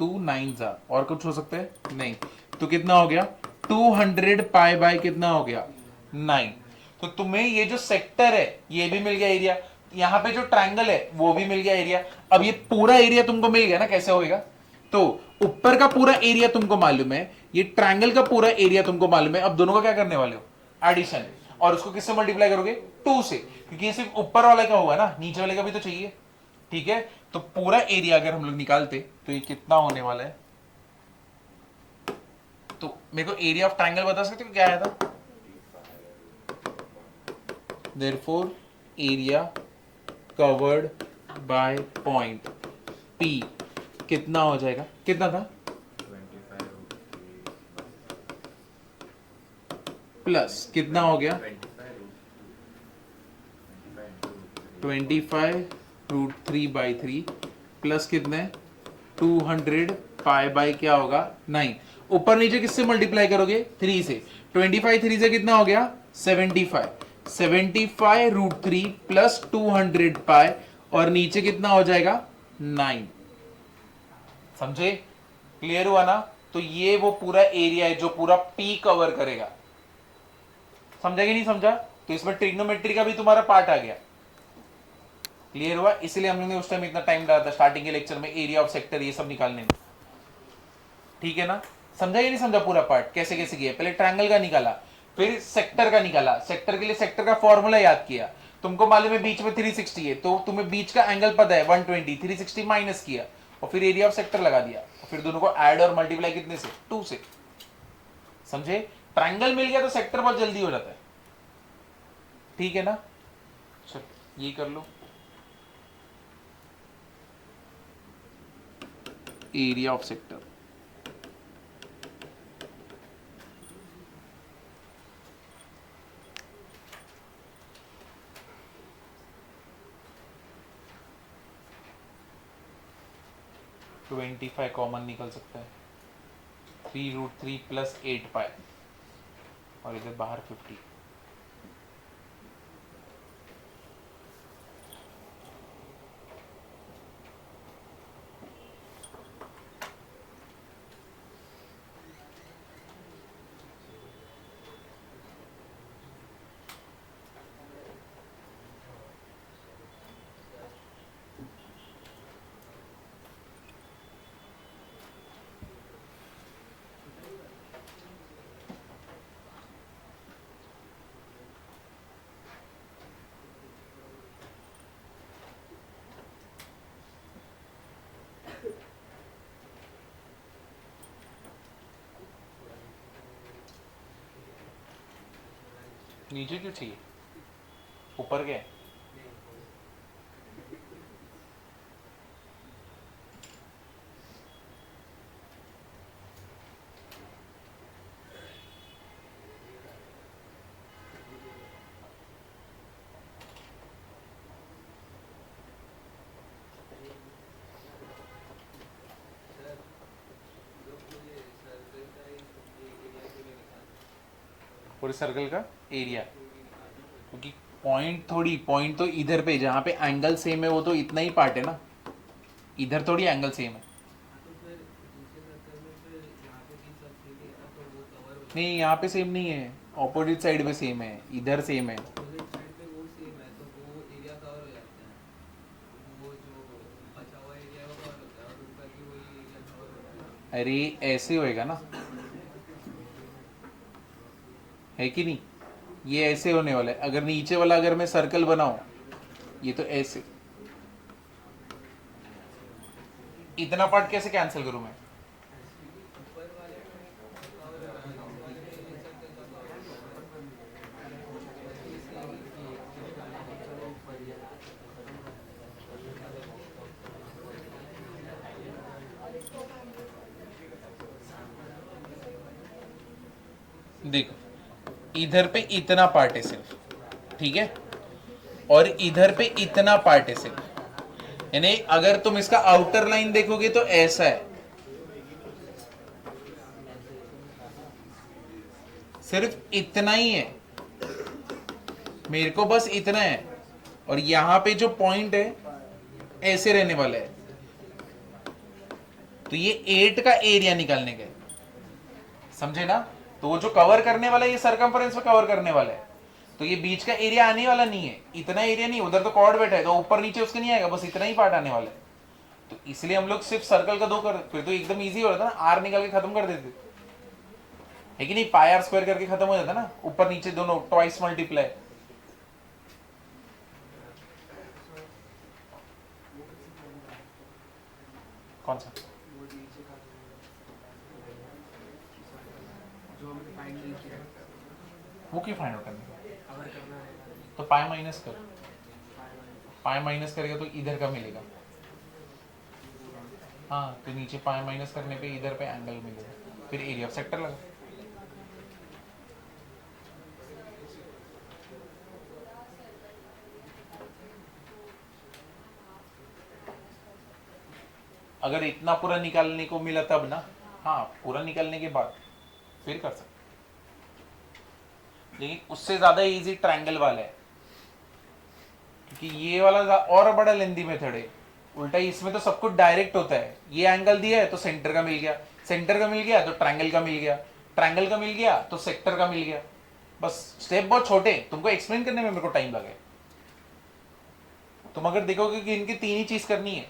S1: 2 9 जा, और कुछ हो सकता है नहीं। तो कितना हो गया 200π कितना हो गया 9। तो तुम्हें ये जो सेक्टर है ये भी मिल गया एरिया, यहां पे जो ट्रायंगल है वो भी मिल गया एरिया। अब ये पूरा एरिया तुमको मिल गया ना, कैसे होएगा, तो ऊपर का पूरा एरिया तुमको मालूम है, ये ट्रायंगल का पूरा एरिया तुमको मालूम है। अब दोनों का क्या करने वाले हो एडिशन, और उसको किससे मल्टीप्लाई करोगे 2 से, क्योंकि ये सिर्फ ऊपर वाले का हुआ ना, नीचे वाले का भी तो चाहिए, ठीक है। तो पूरा एरिया अगर हम लोग निकालते तो ये कितना होने वाला है, तो मेरे को एरिया ऑफ ट्रायंगल बता सकते हो क्या आया था, therefore area covered by point P कितना हो जाएगा, कितना था प्लस कितना हो गया 25√3/3 प्लस कितने 200π क्या होगा 9। ऊपर नीचे किससे मल्टीप्लाई करोगे 3 से, 25 3 से कितना हो गया 75, 75√3 प्लस 200π, और नीचे कितना हो जाएगा 9। समझे, क्लियर हुआ ना। तो ये वो पूरा एरिया है जो पूरा P कवर करेगा, समझा कि नहीं समझा। तो इसमें ट्रिग्नोमेट्री का भी तुम्हारा पार्ट आ गया, क्लियर हुआ। इसलिए हमने उस टाइम इतना टाइम डाला था स्टार्टिंग के लेक्चर में एरिया ऑफ सेक्टर ये सब निकालने में, ठीक है ना। समझा या नहीं समझा पूरा पार्ट कैसे कैसे किया, पहले ट्रायंगल का निकाला, फिर सेक्टर का निकाला, सेक्टर के लिए सेक्टर का फॉर्मूला याद किया, तुमको मालूम है बीच में 360 है तो तुम्हें बीच का एंगल पता है 120, 360 माइनस किया और फिर एरिया ऑफ सेक्टर लगा दिया, और फिर दोनों को ऐड और मल्टीप्लाई कितने से 2 से। समझे, ट्रायंगल मिल गया तो सेक्टर बहुत जल्दी हो जाता है, ठीक है ना। चल ये कर लो, एरिया ऑफ सेक्टर तो 25 कॉमन निकल सकता है, 3√3 प्लस 8π, और इधर बाहर 50। नीचे क्यों चाहिए, ऊपर क्या है? पूरे सर्कल का एरिया, क्योंकि पॉइंट तो इधर पे जहाँ पे एंगल सेम है वो तो इतना ही पार्ट है ना, इधर थोड़ी एंगल सेम है। नहीं यहाँ पे सेम नहीं है, ऑपोजिट साइड पे सेम है, इधर सेम है। अरे ऐसे होएगा ना, है कि नहीं? ये ऐसे होने वाला है, अगर नीचे वाला अगर मैं सर्कल बनाऊं, ये तो ऐसे, इतना पार्ट कैसे कैंसिल करूं मैं? देखो इधर पे इतना पार्ट है सिर्फ, ठीक है, और इधर पे इतना पार्ट है सिर्फ, यानी अगर तुम इसका आउटर लाइन देखोगे तो ऐसा है, सिर्फ इतना ही है, मेरे को बस इतना है, और यहां पे जो पॉइंट है ऐसे रहने वाला है, तो ये 8 का एरिया निकालने का है, समझे ना? तो वो जो कवर करने वाला है ये सरकमफ्रेंस में कवर करने वाला है, तो ये बीच का एरिया आने वाला नहीं है, इतना एरिया नहीं, उधर तो कॉर्ड बैठा है तो ऊपर नीचे उसके नहीं आएगा, बस इतना ही पार्ट आने वाला है। तो इसलिए हम लोग सिर्फ सर्कल का 2 कर, फिर तो एकदम इजी हो जाता ना, आर निकाल के खत्म कर देते, है कि नहीं? पाई आर स्क्वायर करके खत्म हो जाता ना, ऊपर नीचे दोनों ट्वाइस मल्टीप्लाई। कौन सा? वो क्यों फाइंड आउट करना? तो पाई माइनस कर, पाई माइनस करेगा तो इधर का मिलेगा, हाँ, तो नीचे पाई माइनस करने पे इधर पे एंगल मिलेगा, फिर एरिया ऑफ सेक्टर लगा। अगर इतना पूरा निकालने को मिला तब ना, हाँ, पूरा निकालने के बाद फिर कर सकते, लेकिन उससे ज्यादा इजी ट्रायंगल वाला है, क्योंकि ये वाला और बड़ा लेंदी मेथड है, उल्टा इसमें तो सब कुछ डायरेक्ट होता है, ये एंगल दिया है तो सेंटर का मिल गया, सेंटर का मिल गया तो ट्रायंगल का मिल गया, ट्रायंगल का मिल गया तो सेक्टर का मिल गया, बस स्टेप बहुत छोटे, तुमको एक्सप्लेन करने में मेरे को टाइम लगे, तुम अगर देखोगे कि इनकी 3 ही चीज करनी है,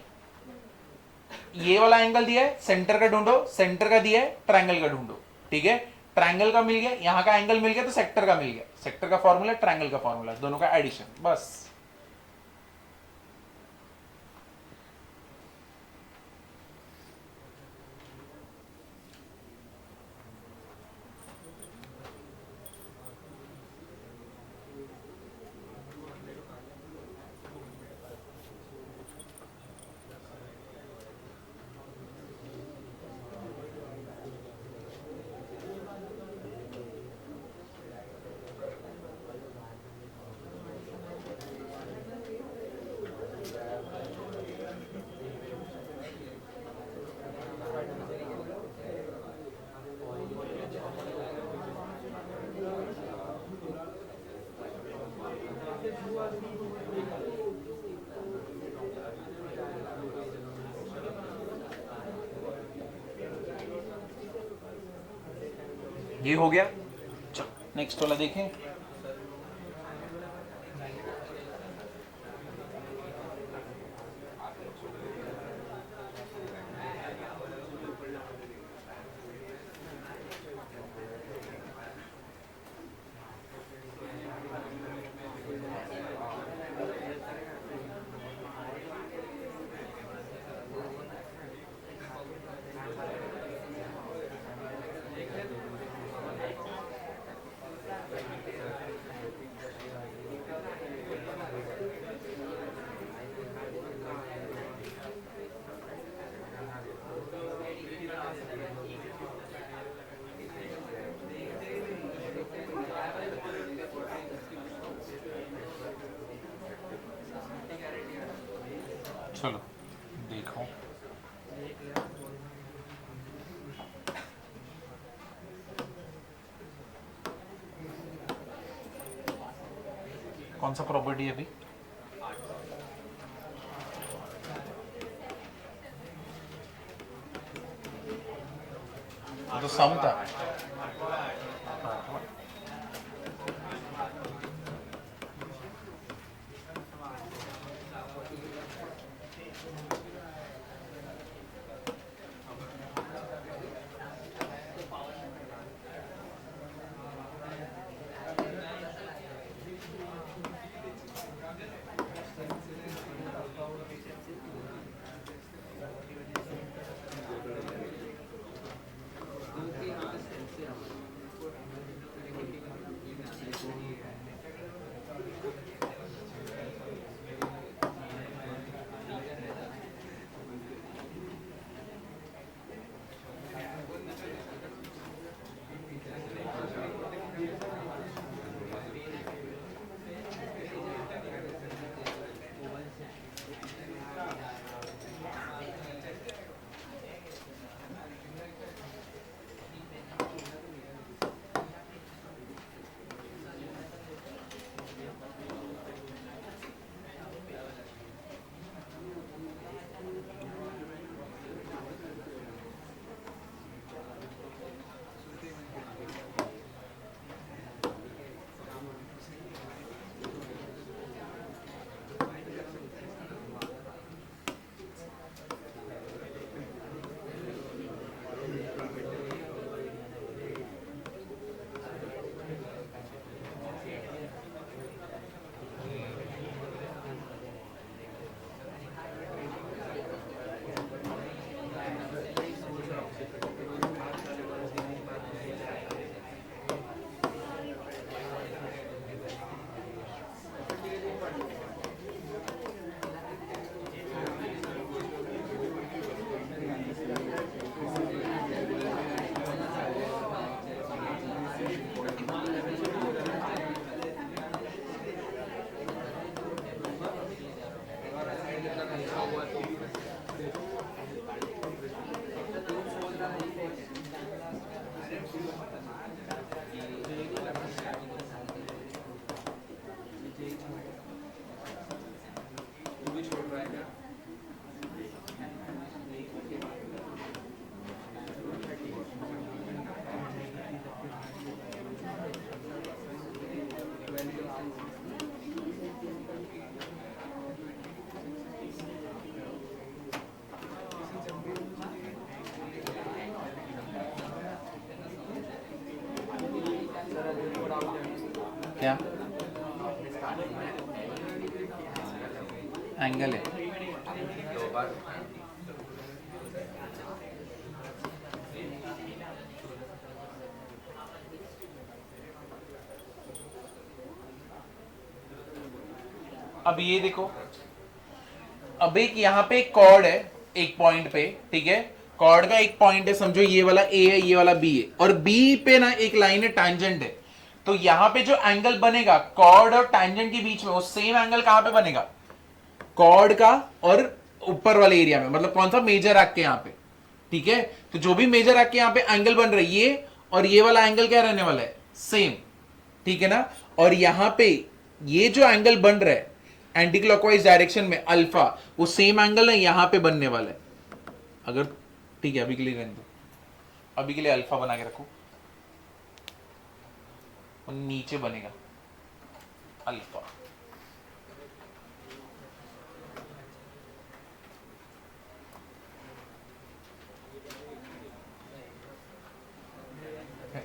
S1: ये वाला एंगल दिया है, सेंटर का ढूंढो, सेंटर का दिया है, ट्रायंगल का ढूंढो, ठीक है, ट्रायंगल का मिल गया, यहां का एंगल मिल गया तो सेक्टर का मिल गया, सेक्टर का फॉर्मूला ट्रायंगल का फॉर्मूला, दोनों का एडिशन, बस। ये हो गया, चलो नेक्स्ट वाला देखें। चलो देखो, कौन सा प्रॉपर्टी है अभी? वो तो सम था। क्या एंगल है? अब ये देखो, अब एक यहाँ पे एक कॉर्ड है एक पॉइंट पे, ठीक है, कॉर्ड का एक पॉइंट है, समझो ये वाला ए है, ये वाला बी है, और बी पे ना एक लाइन है टैंजेंट है। तो यहाँ पे जो एंगल बनेगा कॉर्ड और टैंजेंट के बीच में, वो सेम एंगल कहां पे बनेगा? कॉर्ड का और ऊपर वाले एरिया में, मतलब कौन सा? मेजर आर्क के यहाँ पे, ठीक है। तो जो भी मेजर आर्क के यहाँ पे एंगल बन रहा है, ये और ये वाला एंगल क्या रहने वाला है? सेम, ठीक है ना। और यहां पे ये जो एंगल बन रहा है एंटी क्लॉकवाइज डायरेक्शन में अल्फा, वो सेम एंगल ना यहां पे बनने वाला है। अगर ठीक है, अभी के लिए रहने दो, अभी के लिए अल्फा बना के रखो, और नीचे बनेगा अल्फा।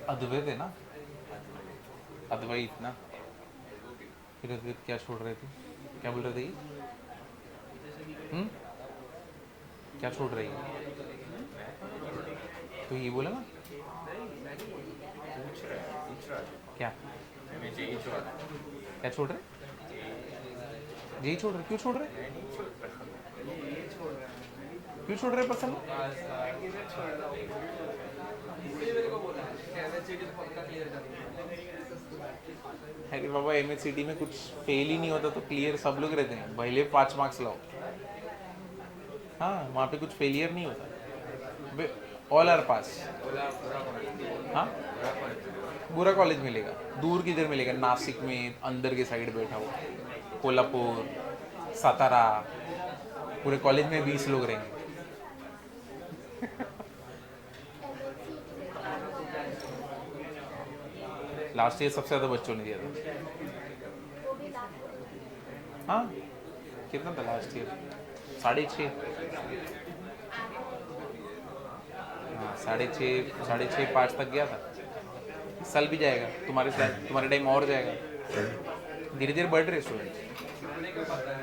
S1: अद्वैत है ना, अद्वैत ना। फिर अद्वैत क्या छोड़ रहे थे, क्या बोल रहे थे ये? क्या छोड़ रही है? तो ये बोला ना, क्या क्या छोड़ रहे? यही छोड़ रहे? क्यों छोड़ रहे? क्यों छोड़ रहे पसंद? अरे बाबा, एमएससीटी में कुछ फेल ही नहीं होता तो क्लियर सब लोग रहते हैं, पहले 5 मार्क्स लाओ। हाँ वहाँ पे कुछ फेलियर नहीं होता, ऑल आर पास। हाँ बुरा कॉलेज मिलेगा, दूर किधर मिलेगा, नासिक में अंदर के साइड बैठा हो, कोल्हापुर, सातारा, पूरे कॉलेज में 20 लोग रहेंगे। लास्ट ईयर सबसे ज़्यादा बच्चों ने दिया था। हाँ कितना था लास्ट ईयर, 6.5। हाँ 6.5, 6.5 5 तक गया था। इस साल भी जाएगा, तुम्हारे टाइम और जाएगा। धीरे धीरे बढ़ रहे स्टूडेंट,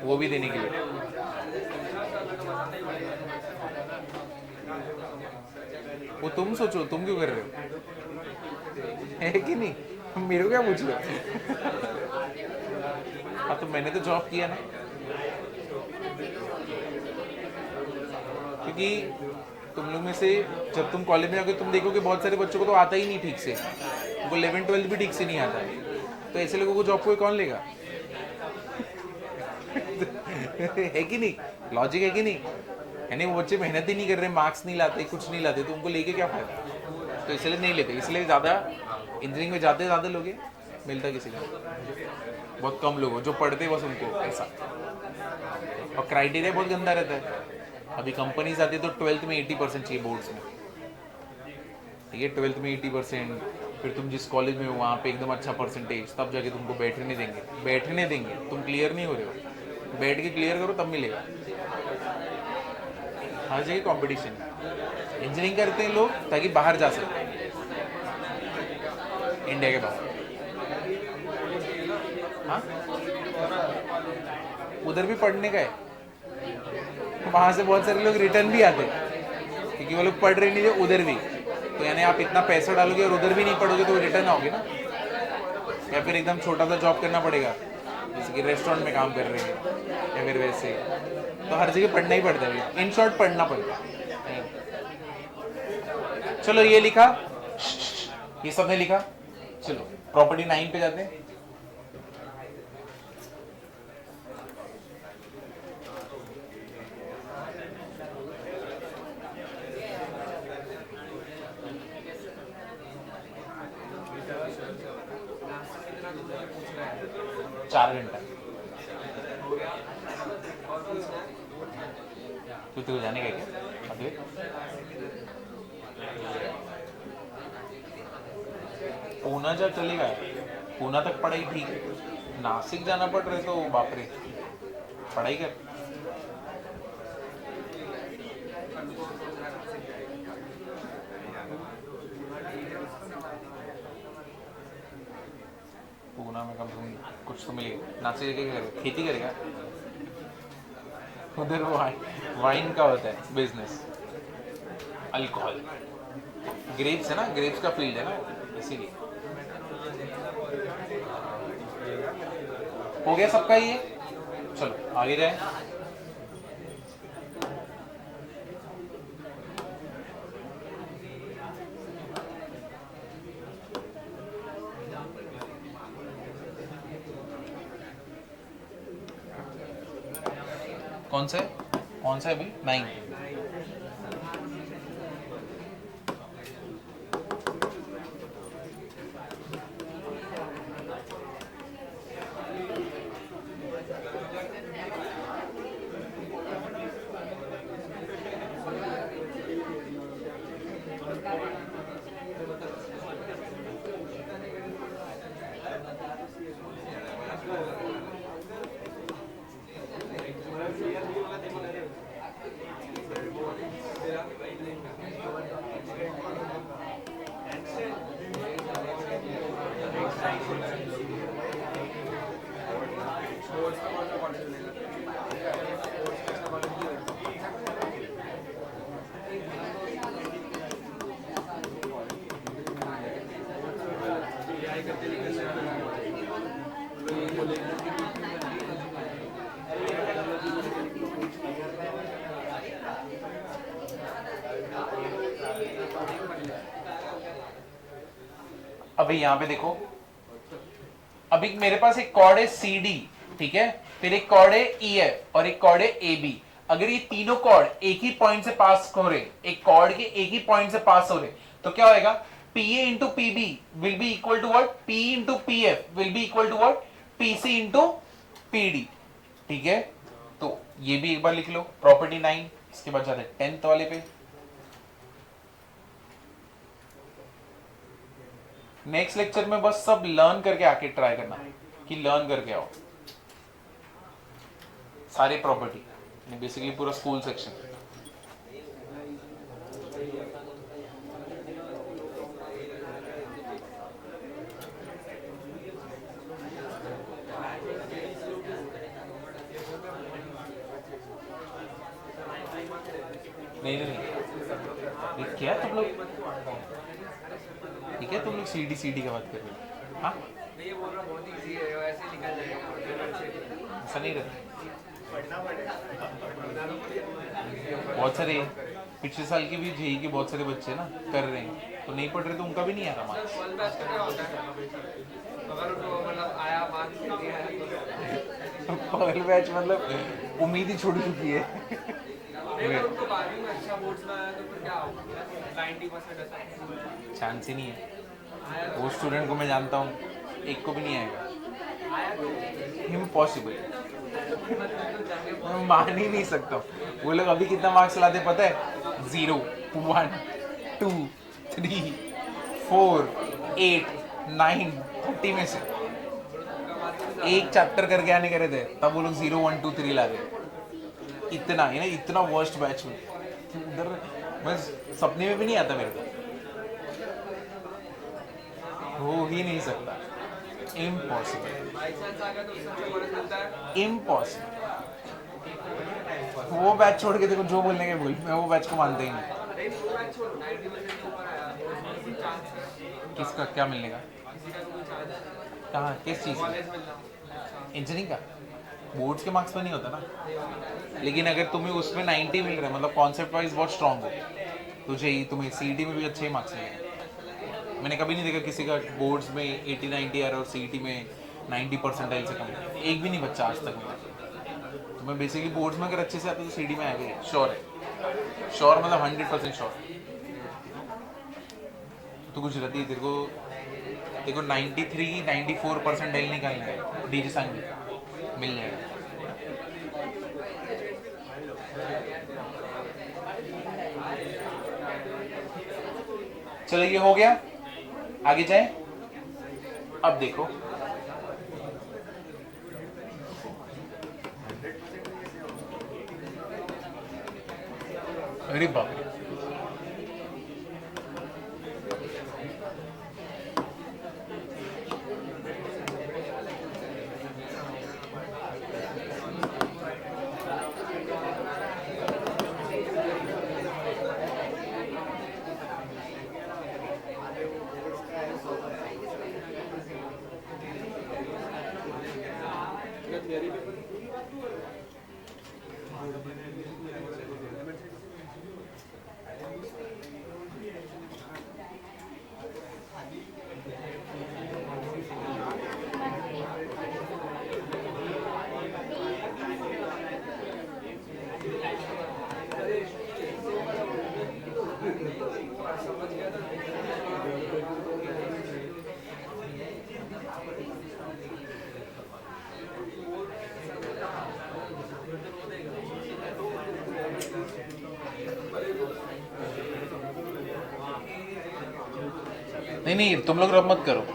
S1: वो भी देने के लिए। वो तुम सोचो, तुम क्यों कर रहे हो, है कि नहीं, मेरे को क्या पूछ रहे हो। हाँ तो मैंने तो जॉब किया ना, क्योंकि तुम लोग में से जब तुम कॉलेज में जाओगे तुम देखोगे बहुत सारे बच्चों को तो आता ही नहीं ठीक से, उनको 11-12 भी ठीक से नहीं आता है, तो ऐसे लोगों को जॉब को कौन लेगा। है कि नहीं, लॉजिक है कि नहीं, यानी वो बच्चे मेहनत ही नहीं कर रहे, मार्क्स नहीं लाते, कुछ नहीं लाते, तो उनको लेके क्या फायदा, तो इसलिए नहीं लेते। इसलिए ज़्यादा इंजीनियरिंग में जाते ज़्यादा लोग हैं, मिलता किसी का बहुत कम लोग हो जो पढ़ते बस उनको ऐसा। और क्राइटेरिया बहुत गंदा रहता है। अभी कंपनीज आती है तो 12th में 80% चाहिए बोर्ड्स में, ठीक है, 12th में 80%, फिर तुम जिस कॉलेज में हो वहाँ पे एकदम अच्छा परसेंटेज, तब जाके तुमको बैठने देंगे। तुम क्लियर नहीं हो रहे हो, बैठ के क्लियर करो तब मिलेगा। हर जगह कंपटीशन है। इंजीनियरिंग करते हैं लोग ताकि बाहर जा सके, इंडिया के बाहर। हाँ उधर भी पढ़ने का है, वहाँ से बहुत सारे लोग रिटर्न भी आते हैं, क्योंकि वो लोग पढ़ रहे नहीं थे उधर भी, तो यानी आप इतना पैसा डालोगे और उधर भी नहीं पढ़ोगे तो रिटर्न आओगे ना, या फिर एकदम छोटा सा जॉब करना पड़ेगा, जैसे कि रेस्टोरेंट में काम कर रहे हैं या फिर वैसे, तो हर जगह पढ़ना ही पड़ता है। इन शॉर्ट पढ़ना पड़ता है। चलो ये लिखा, ये सबने लिखा। चलो प्रॉपर्टी 9 पे जाते हैं। चार घंटा तो जाने का क्या अभी, पूना जा चलेगा, पूना तक पढ़ाई ठीक है, नासिक जाना पड़ रहा है तो बाप रे, पढ़ाई कर। पूना में कम से कम कुछ तो मिलेगा, नासिक क्या करेगा, खेती करेगा, उधर वाइन का होता है बिजनेस, अल्कोहल, ग्रेप्स है ना, ग्रेप्स का फील्ड है ना, इसीलिए। हो गया सबका ये, चलो आगे जाए। कौन सा है अभी, 9। अभी यहाँ पे देखो, अभी मेरे पास एक कॉर्ड है सी डी, ठीक है, फिर एक कॉर्ड है ई एफ और एक कॉर्ड है ए बी। अगर ये तीनों कॉर्ड एक ही पॉइंट से पास हो रहे, एक कॉर्ड के एक ही पॉइंट से पास हो रहे, तो क्या होएगा, PA into PB will be equal to what, P into PF will be equal to what, PC into PD। ठीक है, तो ये भी एक बार लिख लो प्रॉपर्टी 9। इसके बाद जाते हैं 10th वाले पे। नेक्स्ट लेक्चर में बस सब लर्न करके आके ट्राई करना कि लर्न करके आओ सारी प्रॉपर्टी, बेसिकली पूरा स्कूल सेक्शन। नहीं नहीं नहीं, क्या तुम लोग, ठीक है तुम लोग सीडी का बात कर रहे हो। हाँ
S2: ये बोल रहा बहुत इजी है, ऐसे निकल जाएगा।
S1: ऐसा नहीं रहता, बहुत सारे पिछले साल के भी जेई के बहुत सारे बच्चे ना कर रहे हैं, तो नहीं पढ़ रहे तो उनका भी नहीं आ रहा मार्क्स।
S2: फर्स्ट बैच का क्या होता है, अगर उनको मतलब आया मार्क्स नहीं आया तो
S1: पहले बैच मतलब उम्मीद ही छूट चुकी है।
S2: अगर उनको 12वीं में अच्छा बोर्ड्स में आया तो फिर क्या होगा, 90% ऐसा
S1: चांस ही नहीं है। वो स्टूडेंट को मैं जानता हूँ, एक को भी नहीं आएगा, इम्पॉसिबल। मैं मान ही नहीं सकता। वो लोग अभी कितना मार्क्स लाते पता है, 0 1 2 3 4 8 9 30 में से एक चैप्टर करके आने करे थे, तब वो लोग 0 1 2 3 ला गए। इतना है ना, इतना वर्स्ट बैच में उधर मैं सपने में भी नहीं आता मेरे को, हो ही नहीं सकता, इम्पॉसिबल,
S2: बाई चांस आ गया तो उससे अच्छा कॉलेज मिलता है।
S1: इम्पॉसिबल। वो बैच छोड़ के देखो, जो बोलने के बोल, मैं वो बैच को मानता ही नहीं।
S2: नहीं वो बैच छोड़ो, 90% के ऊपर आया उसमें कोई चांस है
S1: किसका क्या मिलने का,
S2: किसी का कोई चांस
S1: कहाँ किस चीज़ का,
S2: कॉलेज मिलना।
S1: इंजीनियरिंग का बोर्ड्स के मार्क्स पे नहीं होता ना। लेकिन अगर तुम्हें उसमें 90 मिल रहा है, मतलब कॉन्सेप्ट वाइज बहुत स्ट्रांग हो, तुझे ही तुम्हें सीईटी में भी अच्छे मार्क्स मिले। मैंने कभी नहीं देखा किसी का बोर्ड्स में 80 90 आ रहा और सीईटी में 90 परसेंटाइल से कम, एक भी नहीं बच्चा आज तक मिला। तो मैं बेसिकली बोर्ड्स में अगर अच्छे से आता तो सीडी में आ गई, श्योर है, श्योर मतलब 100% श्योर। तो कुछ रहती है तेरे को, देखो 93 94 परसेंटाइल निकालना है, डीजी संग मिल जाएगा। चलो ये हो गया, आगे जाए। अब देखो अरे बाप रे, नहीं नहीं तुम लोग रब मत करो।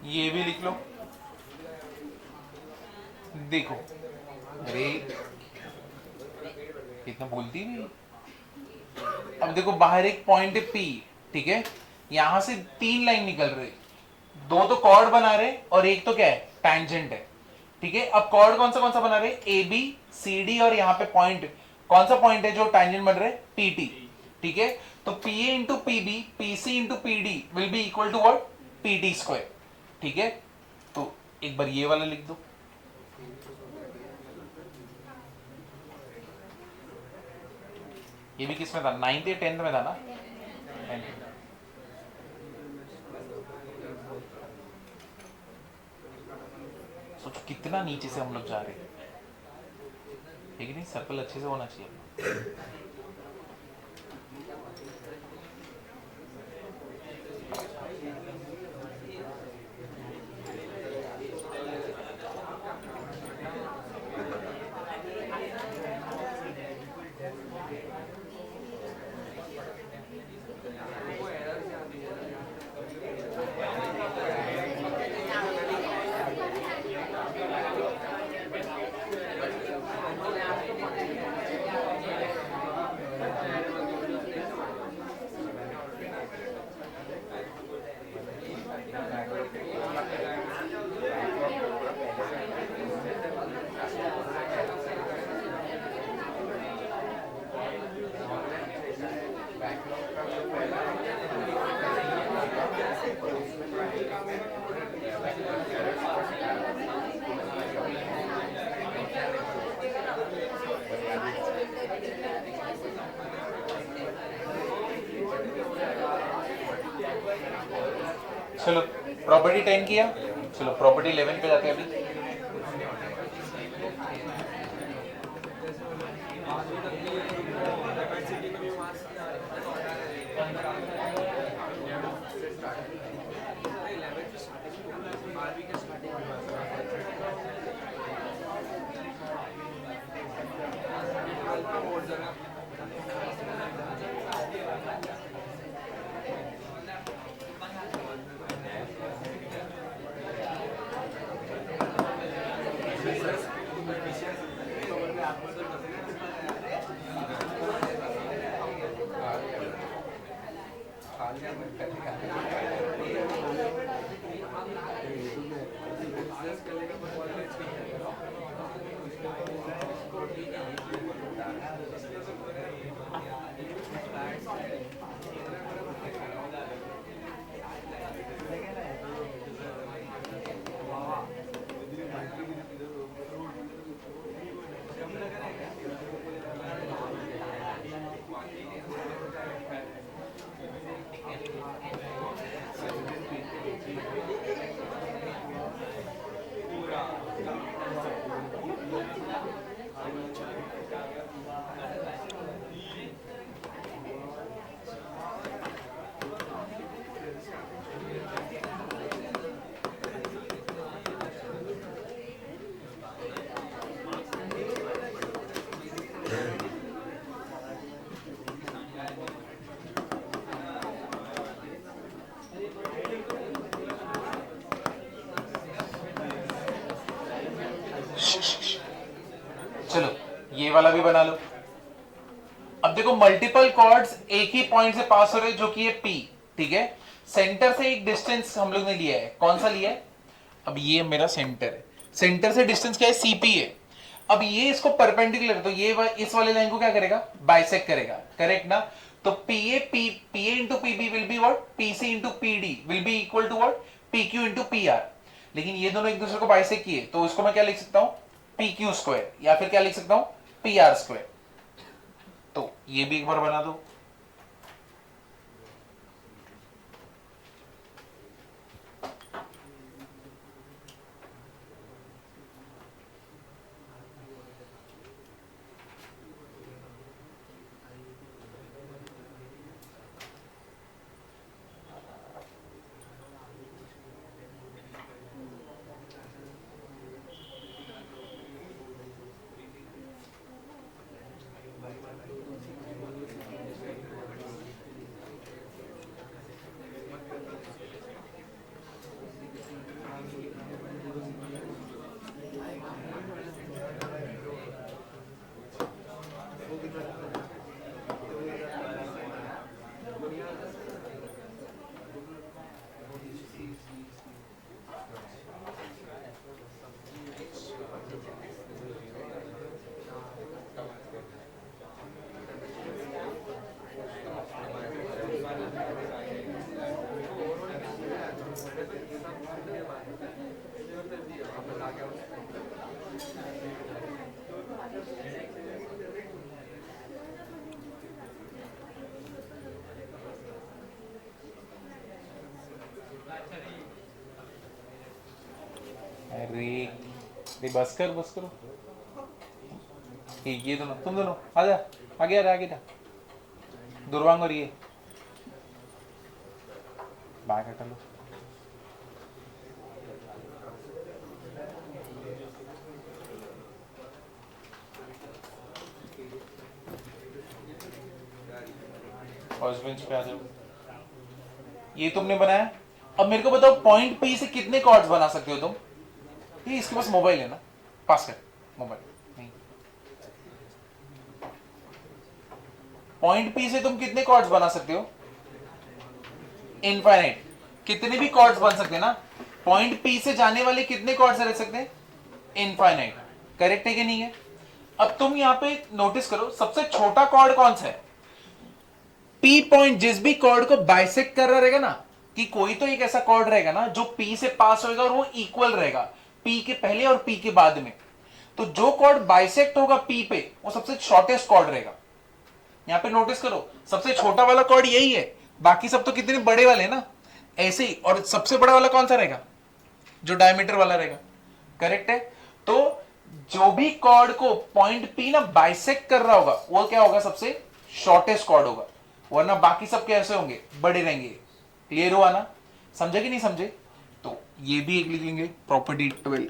S1: ये भी लिख लो, देखो अरे कितना बोलती है अब देखो बाहर एक पॉइंट है P, ठीक है, यहां से 3 लाइन निकल रही, 2 तो कॉर्ड बना रहे और एक तो क्या है, टैंजेंट है, ठीक है। अब कॉर्ड कौन सा बना रहे, AB CD, और यहाँ पे पॉइंट कौन सा पॉइंट है जो टैंजेंट बन रहे, PT, ठीक है। तो PA into PB, PC into PD will be equal to what, PT square, ठीक है। तो एक बार ये वाला लिख दो, ये भी किस में था, 9th या 10th में था ना, 10th। सोचो कितना नीचे से हम लोग जा रहे हैं, है कि नहीं, सर्कल अच्छे से होना चाहिए। चलो प्रॉपर्टी 10 किया, चलो प्रॉपर्टी 11 पे जाते हैं अभी। चलो ये वाला भी बना लो। अब देखो मल्टीपल कॉर्ड्स एक ही पॉइंट से पास हो रहे हैं जो कि है P, ठीक है। सेंटर से एक डिस्टेंस हम लोग ने लिया है, कौन सा लिया है, अब ये मेरा सेंटर है, सेंटर से डिस्टेंस क्या है, CP है। अब ये इसको परपेंडिकुलर, तो ये इस वाले लाइन को क्या करेगा, बाइसेक्ट करेगा, करेक्ट ना। तो PA into PB will be what, PC into PD will be equal to what, PQ into PR। लेकिन ये दोनों एक दूसरे को बाइसेक्ट किए, तो इसको मैं क्या लिख सकता हूं, PQ स्क्वायर, या फिर क्या लिख सकता हूं, PR स्क्वायर। तो ये भी एक बार बना दो। अरे बस करो ये दोनों, तुम दोनों आजा, आगे जा दुर्वांग और ये बैग हटा लो। फर्स्ट बेंच पे आ जाओ। ये तुमने बनाया। अब मेरे को बताओ पॉइंट पी से कितने कॉर्ड्स बना सकते हो तुम? ये इसके पास मोबाइल है ना, पास कर मोबाइल। नहीं, पॉइंट पी से तुम कितने कॉर्ड्स बना सकते हो? इनफाइनाइट। कितने भी कॉर्ड्स बन सकते हैं ना, पॉइंट पी से जाने वाले कितने कॉर्ड्स रह सकते हैं? इनफाइनाइट। करेक्ट है कि नहीं है? अब तुम यहां पे नोटिस करो, सबसे छोटा कॉर्ड कौन सा है? पी पॉइंट जिस भी कॉर्ड को बाइसेक्ट कर रहा रहेगा ना, कि कोई तो एक ऐसा कॉर्ड रहेगा ना जो पी से पास होगा और वो इक्वल रहेगा पी के पहले और पी के बाद में। तो जो कॉर्ड बाइसेक्ट होगा पी पे, वो सबसे शॉर्टेस्ट कॉर्ड रहेगा। यहां पे नोटिस करो, सबसे छोटा वाला कॉर्ड यही है, बाकी सब तो कितने बड़े वाले हैं ना, ऐसे ही। और सबसे बड़ा वाला कौन सा रहेगा? जो डायमीटर वाला रहेगा। करेक्ट है? तो जो भी कॉर्ड को पॉइंट पी ना बाइसेक्ट कर रहा होगा, वो क्या होगा? सबसे शॉर्टेस्ट कॉर्ड होगा, वरना बाकी सब कैसे होंगे? बड़े रहेंगे। क्लियर हुआ ना? समझे कि नहीं समझे? तो ये भी एक लिख लेंगे, property 12।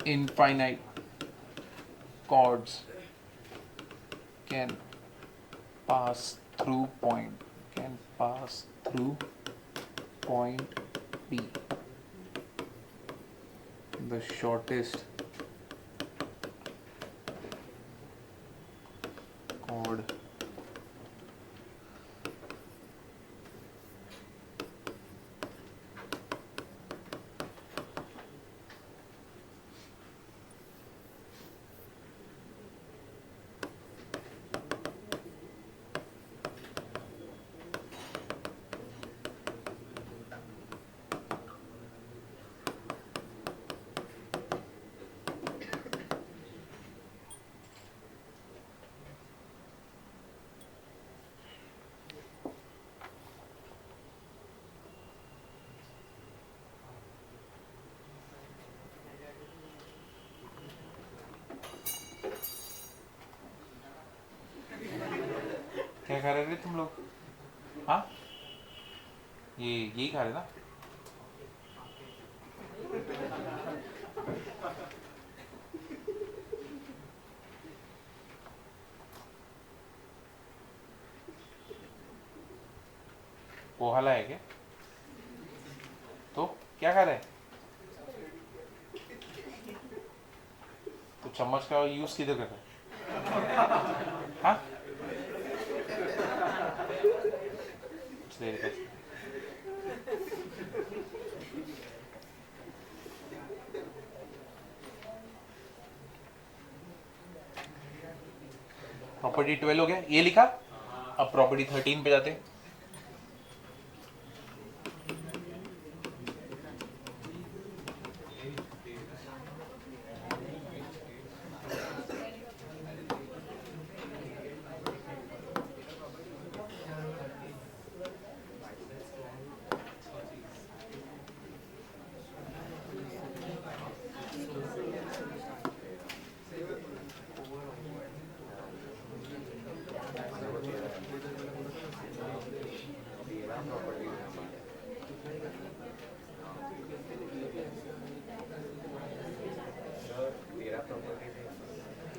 S1: Infinite chords can pass through point P. The shortest chord क्या खा रहे थे तुम लोग? हाँ, ये यही खा रहे ना? पोहा लाया क्या? तो क्या खा रहे हैं? तो चम्मच का यूज किधर कर रहे हैं? हाँ, देर तक प्रॉपर्टी 12 हो गया, ये लिखा। अब प्रॉपर्टी 13 पे जाते हैं।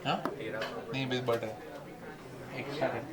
S1: हाँ, नहीं बिल बढ़ रहा है, एक्स्ट्रा है।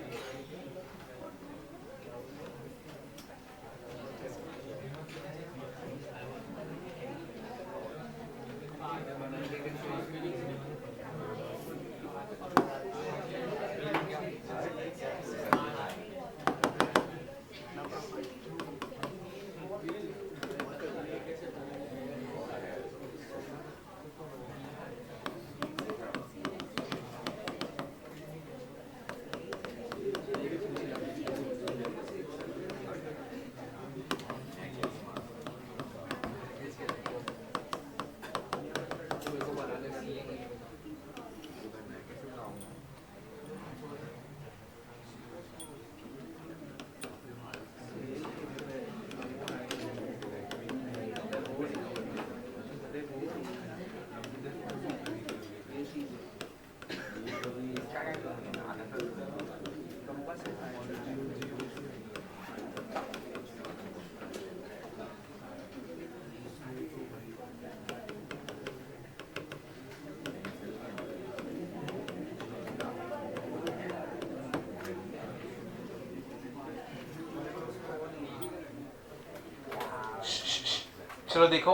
S1: चलो देखो,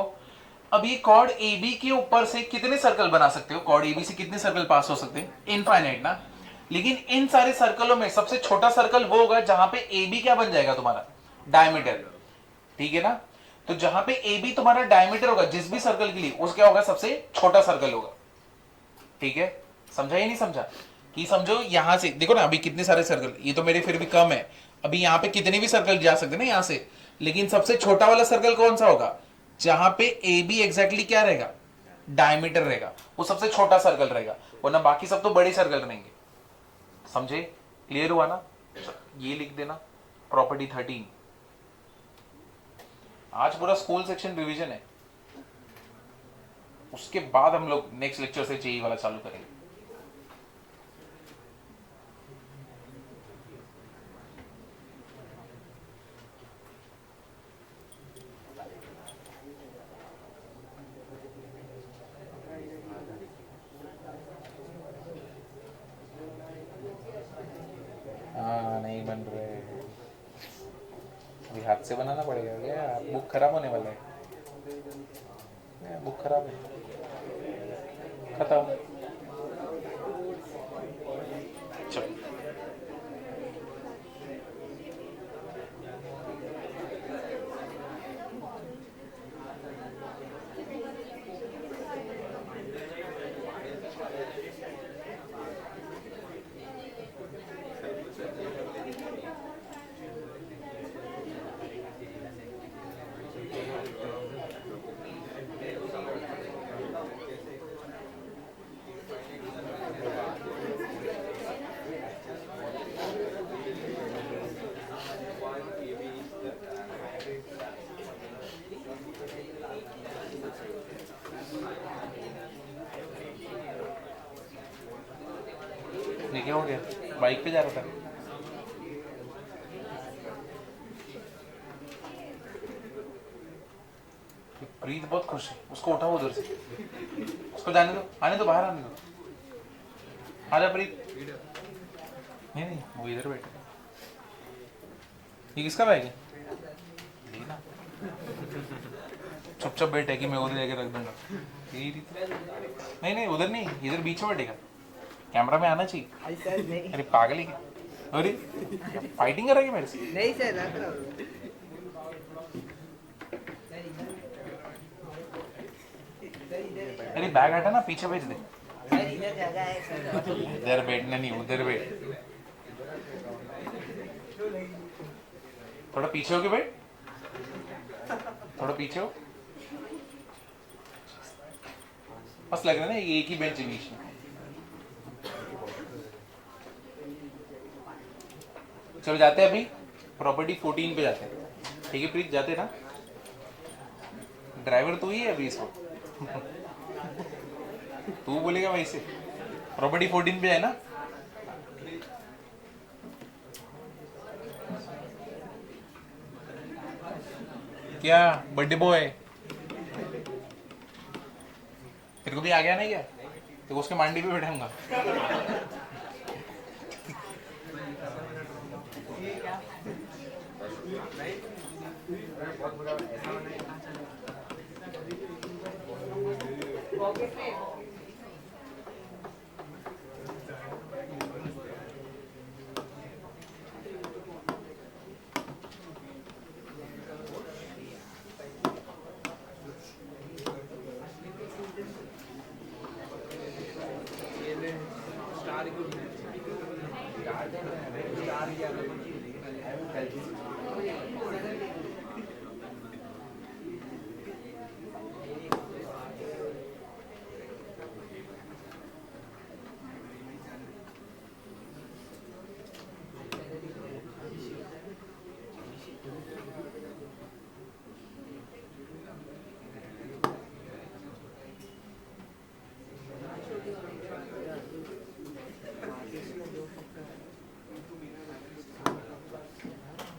S1: अब ये कॉर्ड ए बी के ऊपर से कितने सर्कल बना सकते हो? कॉर्ड ए बी से कितने सर्कल पास हो सकते हैं? इनफाइनाइट ना। लेकिन इन सारे सर्कलों में सबसे छोटा सर्कल वो होगा जहां पे ए बी क्या बन जाएगा? तुम्हारा डायमीटर, ठीक है ना? तो जहां पे ए बी तुम्हारा डायमीटर होगा जिस भी सर्कल के लिए, उस क्या होगा? सबसे छोटा सर्कल होगा, ठीक है? समझा या नहीं समझा? कि समझो यहां से देखो ना, अभी कितने सारे सर्कल, ये तो मेरे फिर भी कम है, अभी यहां पे कितने भी सर्कल जा सकते हैं ना यहां से, लेकिन सबसे छोटा वाला सर्कल कौन सा होगा? जहां पे ए बी एग्जैक्टली क्या रहेगा? डायमीटर रहेगा, वो सबसे छोटा सर्कल रहेगा, वरना बाकी सब तो बड़े सर्कल रहेंगे। समझे? क्लियर हुआ ना? ये लिख देना, प्रॉपर्टी 13। आज पूरा स्कूल सेक्शन रिवीजन है, उसके बाद हम लोग नेक्स्ट लेक्चर से जेई वाला चालू करेंगे। हाँ, नहीं बन रहे, अभी हाथ से बनाना पड़ेगा क्या? बुक खराब होने वाला है, बुक खराब है, खत्म। चलो ये क्या हो गया? बाइक पे जा रहा था? प्रीत बहुत खुश है, उसको उठाओ उधर से, उसको जाने दो, आने दो, बाहर आने दो। आजा प्रीत। नहीं नहीं, वो इधर बैठे। ये किसका बैग है? लेना, चुपचाप बैठे कि मैं उधर जाके रख दूंगा। नहीं नहीं, उधर नहीं, इधर बीच में बैठेगा, कैमरा में आना चाहिए। अरे पागल है क्या? अरे फाइटिंग कर रहा है मेरे से?
S3: नहीं सर, रख रहा हूँ।
S1: अरे बैग हटा ना, पीछे भेज दे।
S3: सर इधर जगह है सर।
S1: इधर बैठना नहीं, उधर बैठ, थोड़ा पीछे हो के बैठ, थोड़ा पीछे हो। बस लग रहा है ना ये एक ही बेंच है बीच में। चलो जाते हैं अभी प्रॉपर्टी 14 पे जाते हैं, ठीक है प्रीत? जाते हैं ना, ड्राइवर तू ही है अभी इसको। तू बोलेगा वैसे। प्रॉपर्टी 14 पे है ना? क्या बर्थडे बॉय तेरे को भी आ गया नहीं क्या? तो उसके मांडी पे बैठाऊंगा।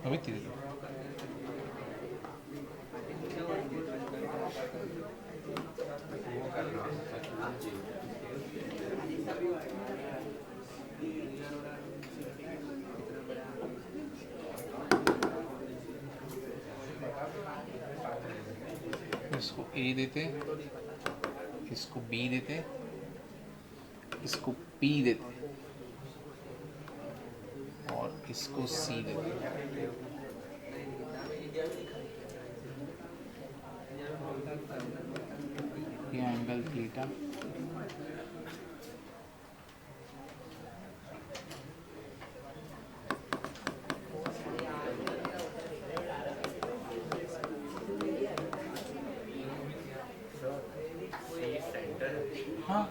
S1: अभी तेरे इसको ए देते, इसको बी देते, इसको पी देते और इसको सी देते। ये एंगल थीटा, हाँ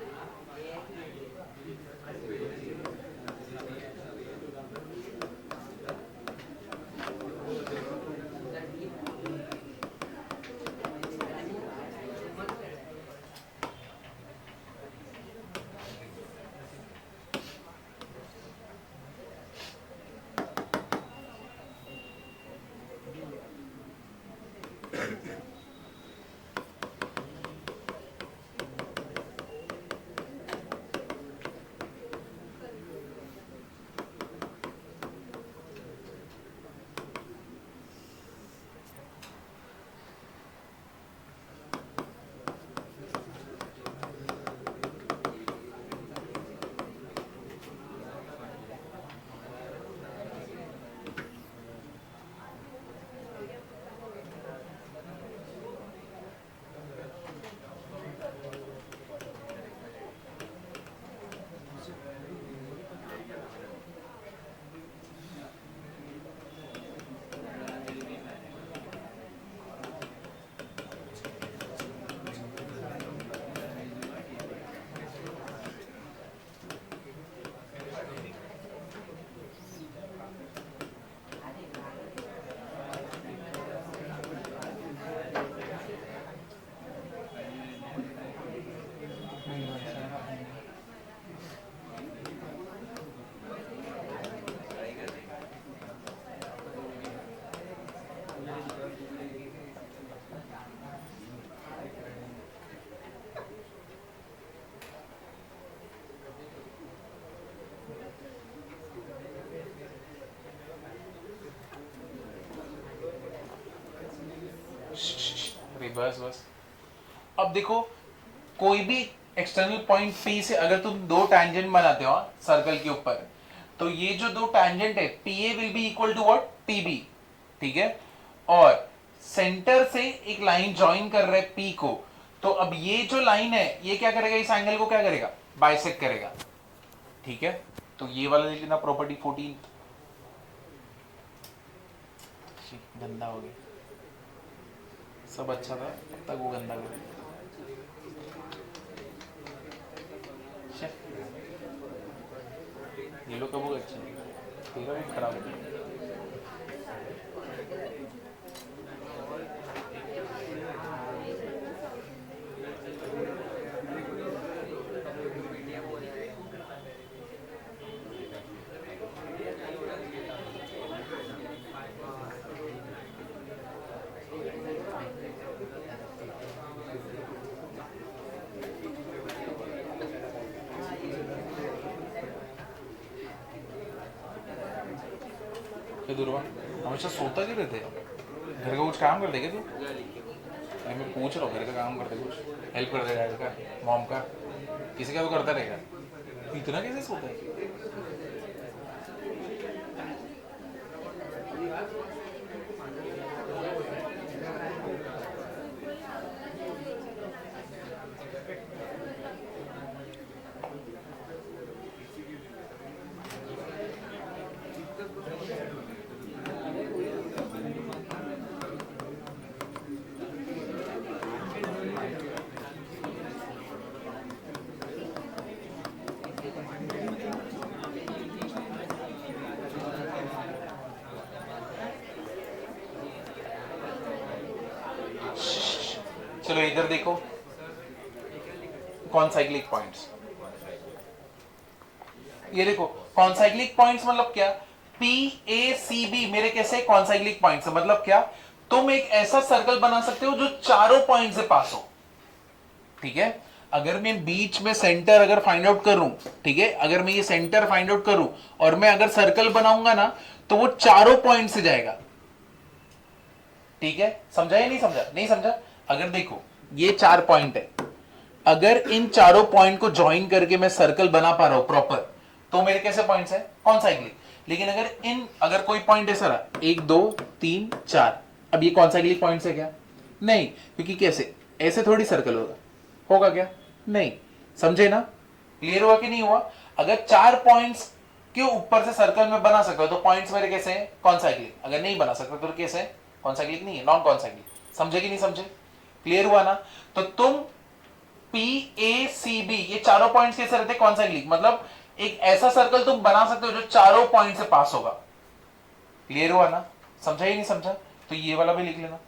S1: रिवर्स बस। अब देखो कोई भी एक्सटर्नल पॉइंट पी से अगर तुम दो टैंजेंट बनाते हो सर्कल के ऊपर, तो ये जो दो टैंजेंट है PA will be equal to what, PB, ठीक है। और सेंटर से एक लाइन ज्वाइन कर रहा है पी को, तो अब ये जो लाइन है ये क्या करेगा, इस एंगल को क्या करेगा, बाइसेक्ट करेगा, ठीक है। तो ये वाला लिखना प्रॉपर्टी 14, गंदा हो गया, सब अच्छा था तब वो गंदा हो गया। ये लोग कब अच्छा तेरा भी खराब हो गया। दुर्वा हमेशा सोता क्यों रहते, घर का कुछ काम करते क्या तू? अरे मैं पूछ रहा हूँ, घर का काम करते, कुछ हेल्प कर दे, डैड का, मॉम का, किसी का तो करता रहेगा, इतना कैसे सोता है? चलो इधर देखो कॉन्साइक्लिक पॉइंट्स, ये देखो कॉन्साइक्लिक पॉइंट्स मतलब क्या, पी ए सी बी मेरे कैसे कॉन्साइक्लिक पॉइंट्स है, मतलब क्या, तुम एक ऐसा सर्कल बना सकते हो जो चारों पॉइंट से पास हो, ठीक है। अगर मैं बीच में सेंटर अगर फाइंड आउट करूं, ठीक है, अगर मैं ये सेंटर फाइंड आउट करूं और मैं अगर सर्कल बनाऊंगा ना तो वो चारों पॉइंट से जाएगा, ठीक है। समझा या नहीं समझा? नहीं समझा। अगर देखो ये 4 पॉइंट है, अगर इन चारों पॉइंट को ज्वाइन करके मैं सर्कल बना पा रहा हूं प्रॉपर, तो मेरे कैसे पॉइंट्स है? कॉन्साइक्लिक। लेकिन अगर कोई पॉइंट ऐसा रहा 1 2 3 4, अब ये कॉन्साइक्लिक पॉइंट्स है क्या? नहीं, क्योंकि कैसे ऐसे थोड़ी सर्कल होगा क्या? नहीं। समझे ना? क्लियर हुआ कि नहीं हुआ? अगर 4 पॉइंट्स के ऊपर से सर्कल में बना सकता हूं तो पॉइंट्स मेरे कैसे हैं? कॉन्साइक्लिक। अगर नहीं बना सकता तो कैसे है? कॉन्साइक्लिक नहीं है, नॉन कॉन्साइक्लिक। समझे कि नहीं समझे? क्लियर हुआ ना? तो तुम पी ए सी बी ये चारों पॉइंट्स कैसे रहते? कॉन्साइक्लिक। मतलब एक ऐसा सर्कल तुम बना सकते हो जो चारों पॉइंट से पास होगा। क्लियर हुआ ना? समझा ही नहीं समझा? तो ये वाला भी लिख लेना।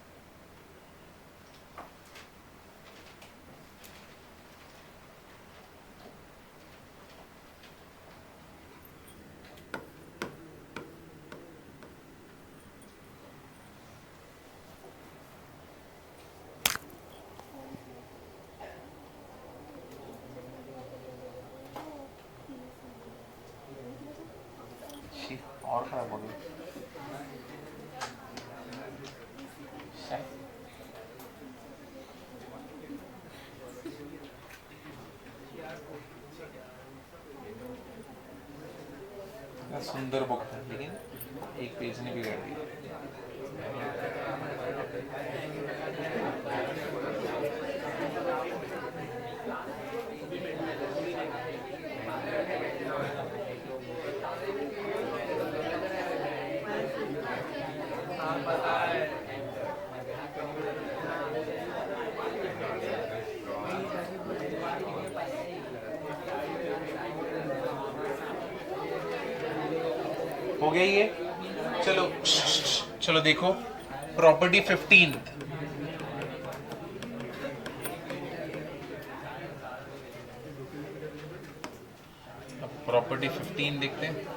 S1: और खराब हो गई। सुंदर बुक है लेकिन एक पेज ने बिगाड़ दिया। हो गया ये? चलो चलो देखो प्रॉपर्टी 15। प्रॉपर्टी 15 देखते हैं।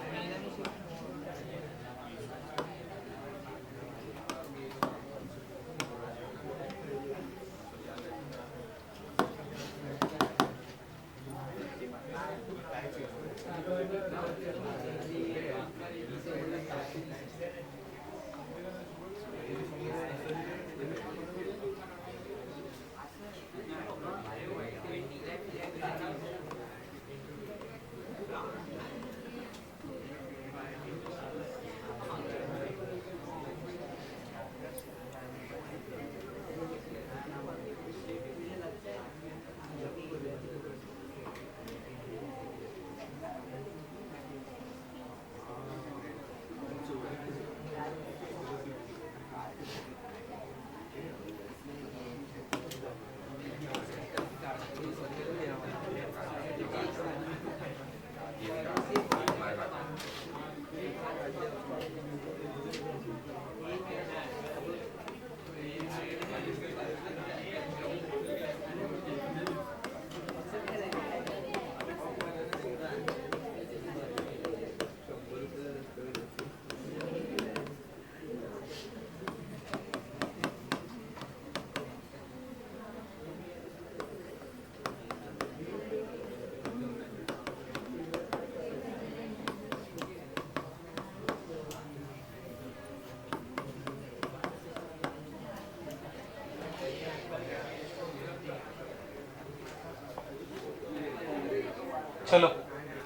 S1: चलो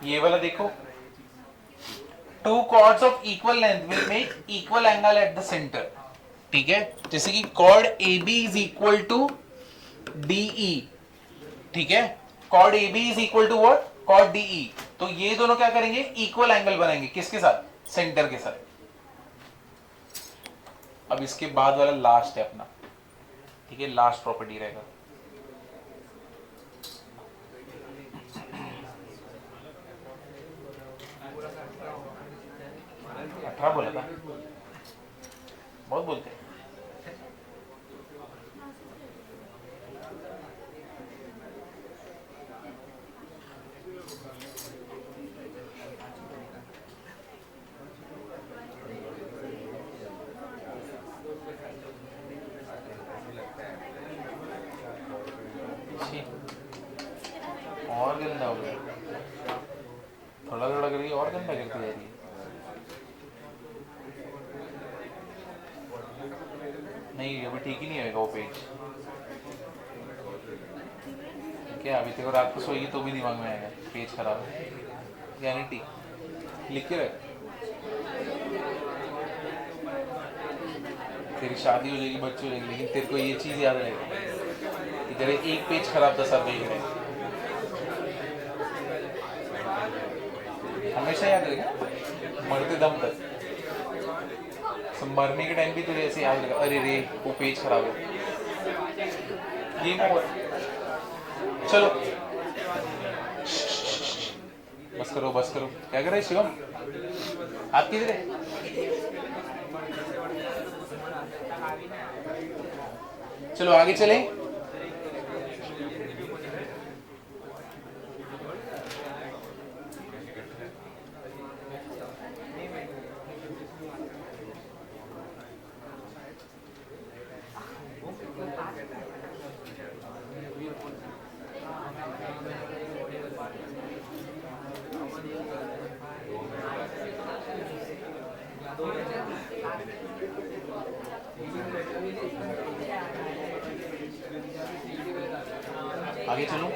S1: ये वाला देखो, two chords of equal length will make equal angle at the centre. ठीक है, जैसे कि chord A B is equal to DE. ठीक है, chord A B is equal to what? Chord DE. तो ये दोनों क्या करेंगे? इक्वल एंगल बनाएंगे। किसके साथ? सेंटर के साथ। अब इसके बाद वाला लास्ट है अपना। ठीक है, लास्ट प्रॉपर्टी रहेगा। अठारह बोला था, बहुत बोलते हैं। और गंदा हो गया, थोड़ा थोड़ा करके और गंदा करती जा रही है। नहीं अभी ठीक ही नहीं है। होएगा वो पेज। क्या अभी तेरे को रात को सोएगी तो भी दिमाग में आएगा पेज खराब है, गारंटी लिख के रख। तेरी शादी हो जाएगी, बच्चे हो जाएंगे, लेकिन तेरे को ये चीज याद रहेगा कि तेरे एक पेज खराब था सर देख रहे, हमेशा याद रहेगा मरते दम तक। तो मरने के टाइम भी तुझे ऐसे याद रहेगा, अरे रे वो पेज खराब है। गेम ओवर, चलो बस करो बस करो। क्या कर रहे शिवम, आप किधर है? चलो आगे चले। आगे चलो।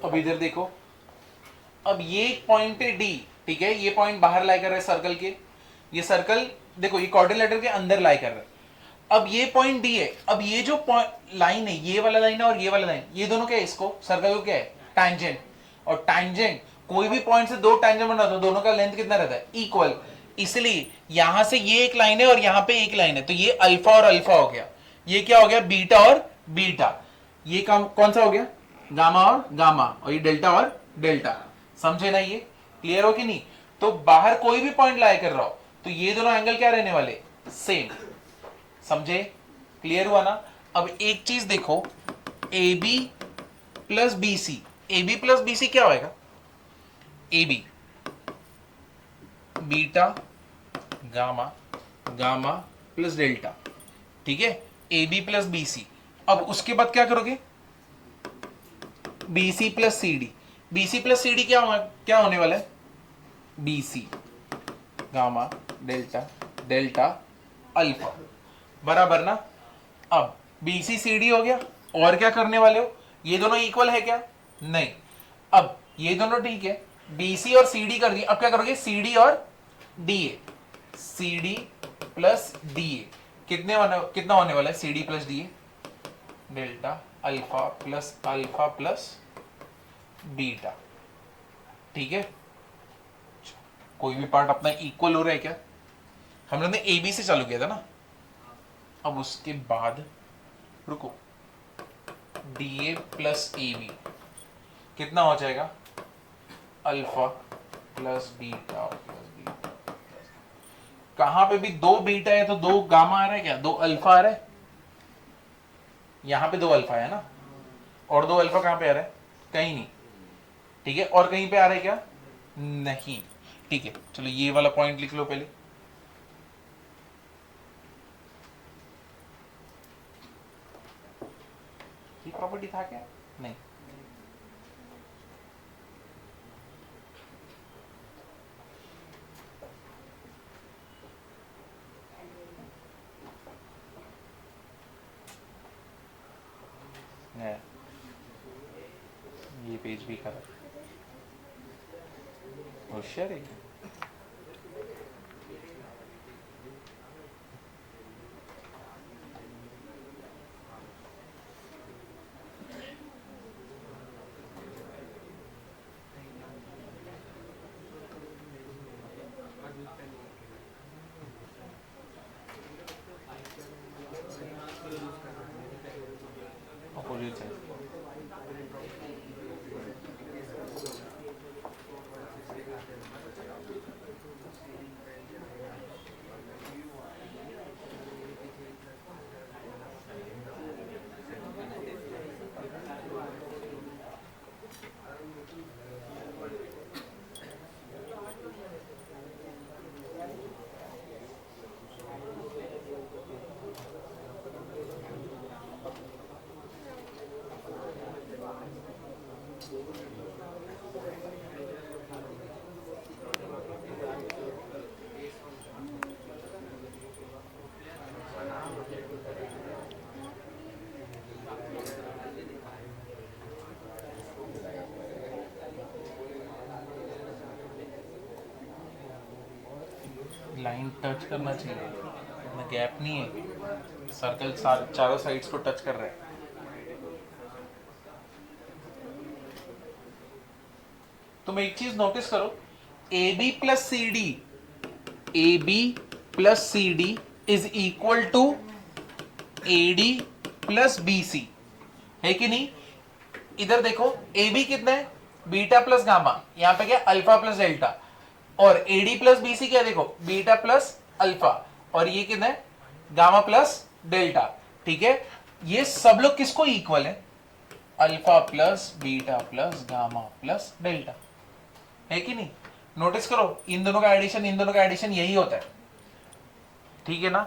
S1: अब इधर देखो, अब ये एक पॉइंट है डी, ठीक है, ये पॉइंट बाहर लाई कर रहा है सर्कल के, ये सर्कल देखो ये क्वाड्रिलेटरल के अंदर लाई कर रहा है। अब ये पॉइंट डी है, अब ये जो लाइन है, ये वाला लाइन है और ये वाला लाइन, ये दोनों क्या है, इसको सर्कल को क्या है, टैंजेंट। और टैंजेंट कोई भी पॉइंट से दो टैंजेंट बना तो दोनों का लेंथ कितना रहता है, इक्वल। इसलिए यहां से ये एक लाइन है और यहां पे एक लाइन है, तो ये अल्फा और अल्फा हो गया, ये क्या हो गया, बीटा और बीटा। ये काम कौन सा हो गया, गामा और गामा, और ये डेल्टा और डेल्टा। समझे ना, ये क्लियर हो कि नहीं? तो बाहर कोई भी पॉइंट लाई कर रहा हो तो ये दोनों एंगल क्या रहने वाले, सेम। समझे, क्लियर हुआ ना? अब एक चीज देखो, A B plus B C, A B plus B C क्या होएगा, A B beta gamma, gamma plus delta, ठीक है, A B plus B C. अब उसके बाद क्या करोगे, B C plus C D, B C plus C D क्या होने वाला है, B C gamma delta delta alpha, बराबर ना? अब बी सी सी डी हो गया, और क्या करने वाले हो, ये दोनों इक्वल है क्या, नहीं। अब ये दोनों ठीक है, BC और CD कर दिया। अब क्या करोगे, CD और DA, CD प्लस DA कितना होने वाला है, CD plus DA delta alpha plus beta. ठीक है, कोई भी पार्ट अपना इक्वल हो रहा है क्या? हम लोग ने AB से चालू किया था ना, अब उसके बाद रुको, DA प्लस AB कितना हो जाएगा, alpha plus beta plus beta. कहां पे भी दो बीटा है तो दो गामा आ रहा है क्या, दो अल्फा आ रहा है, यहां पे दो अल्फा है ना, और दो अल्फा कहां पे आ रहा है, कहीं नहीं। ठीक है, और कहीं पे आ रहा है क्या, नहीं। ठीक है, चलो ये वाला पॉइंट लिख लो पहले। ये प्रॉपर्टी था क्या, नहीं। ये पेज भी खराब, होशियार है। अपोजिट साइड लाइन टच करना चाहिए, इतना गैप नहीं है, सर्कल चारों साइड्स को टच कर रहा है। तुम एक चीज नोटिस करो, AB plus C D is equal to AD plus BC, है कि नहीं? इधर देखो, AB कितना है, बीटा प्लस गामा, यहां पे क्या, अल्फा प्लस डेल्टा, और AD प्लस BC क्या, देखो बीटा प्लस अल्फा, और ये कितना है, गामा प्लस डेल्टा। ठीक है, ये सब लोग किसको इक्वल है, alpha plus beta plus gamma plus delta, है कि नहीं? नोटिस करो, इन दोनों का एडिशन यही होता है। ठीक है ना?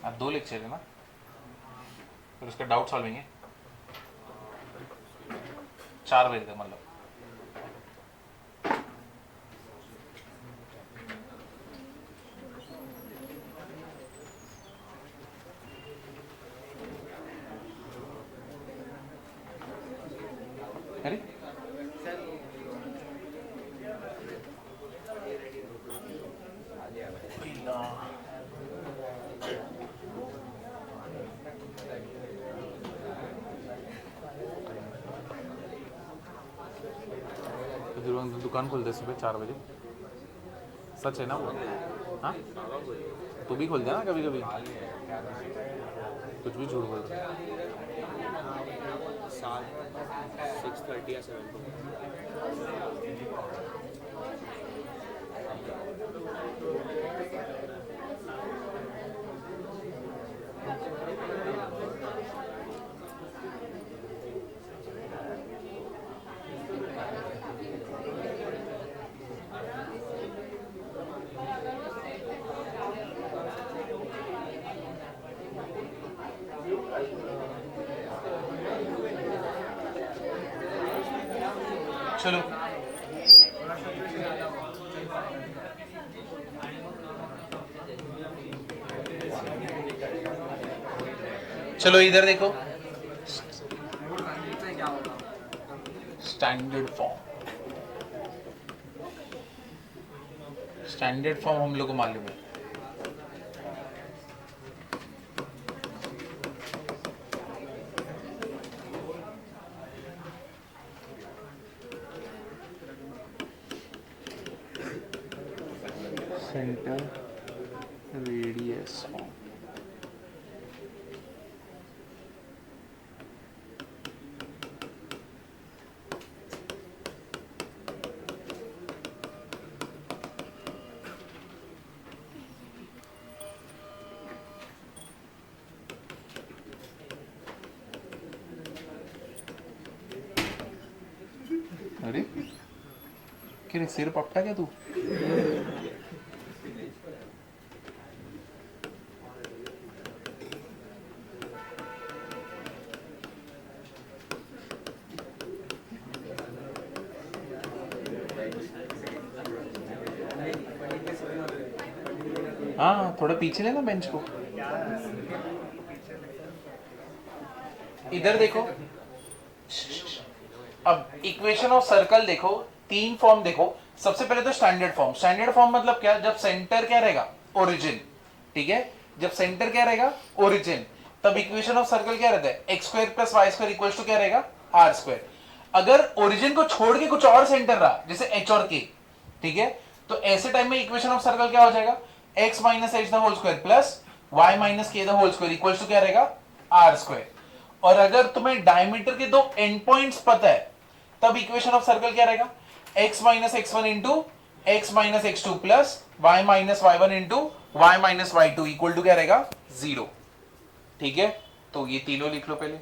S1: अब 2 लेक्चर है ना, फिर उसका डाउट सॉल्विंग है 4 बजे तक, मतलब अरे दुकान खोलते हैं सुबह 4 बजे, सच है ना वो? हाँ, तू भी खोल दे ना कभी कभी, कुछ भी झूठ बोलते हैं।
S2: 6:30 या 7 को।
S1: चलो चलो इधर देखो,
S2: इसमें क्या होगा?
S1: Standard form. स्टैंडर्ड फॉर्म हम लोग को मालूम है। Centre radius form. अरे क्या सिर पपटा क्या तू? हाँ थोड़ा पीछे लेना बेंच को। इधर देखो, अब इक्वेशन ऑफ सर्कल देखो, तीन फॉर्म देखो। सबसे पहले तो स्टैंडर्ड फॉर्म। स्टैंडर्ड फॉर्म मतलब क्या? जब सेंटर क्या रहेगा? ओरिजिन। ठीक है, जब सेंटर क्या रहेगा? ओरिजिन, तब इक्वेशन ऑफ सर्कल क्या रहता है? X square plus y square equal to क्या रहेगा? R square. अगर ओरिजिन को छोड़ के कुछ और सेंटर रहा, जैसे एच और के, ठीक है, तो ऐसे टाइम में इक्वेशन ऑफ सर्कल क्या हो जाएगा? X minus h the whole square plus y minus k the whole square equal to क्या रहेगा? R square. और अगर तुम्हें डायमीटर के दो एंड पॉइंट्स पता है, तब इक्वेशन ऑफ सर्कल क्या रहेगा? x minus x one into x minus x two plus y minus y one into y minus y two equal to क्या रहेगा? 0। ठीक है, तो ये तीनों लिख लो पहले।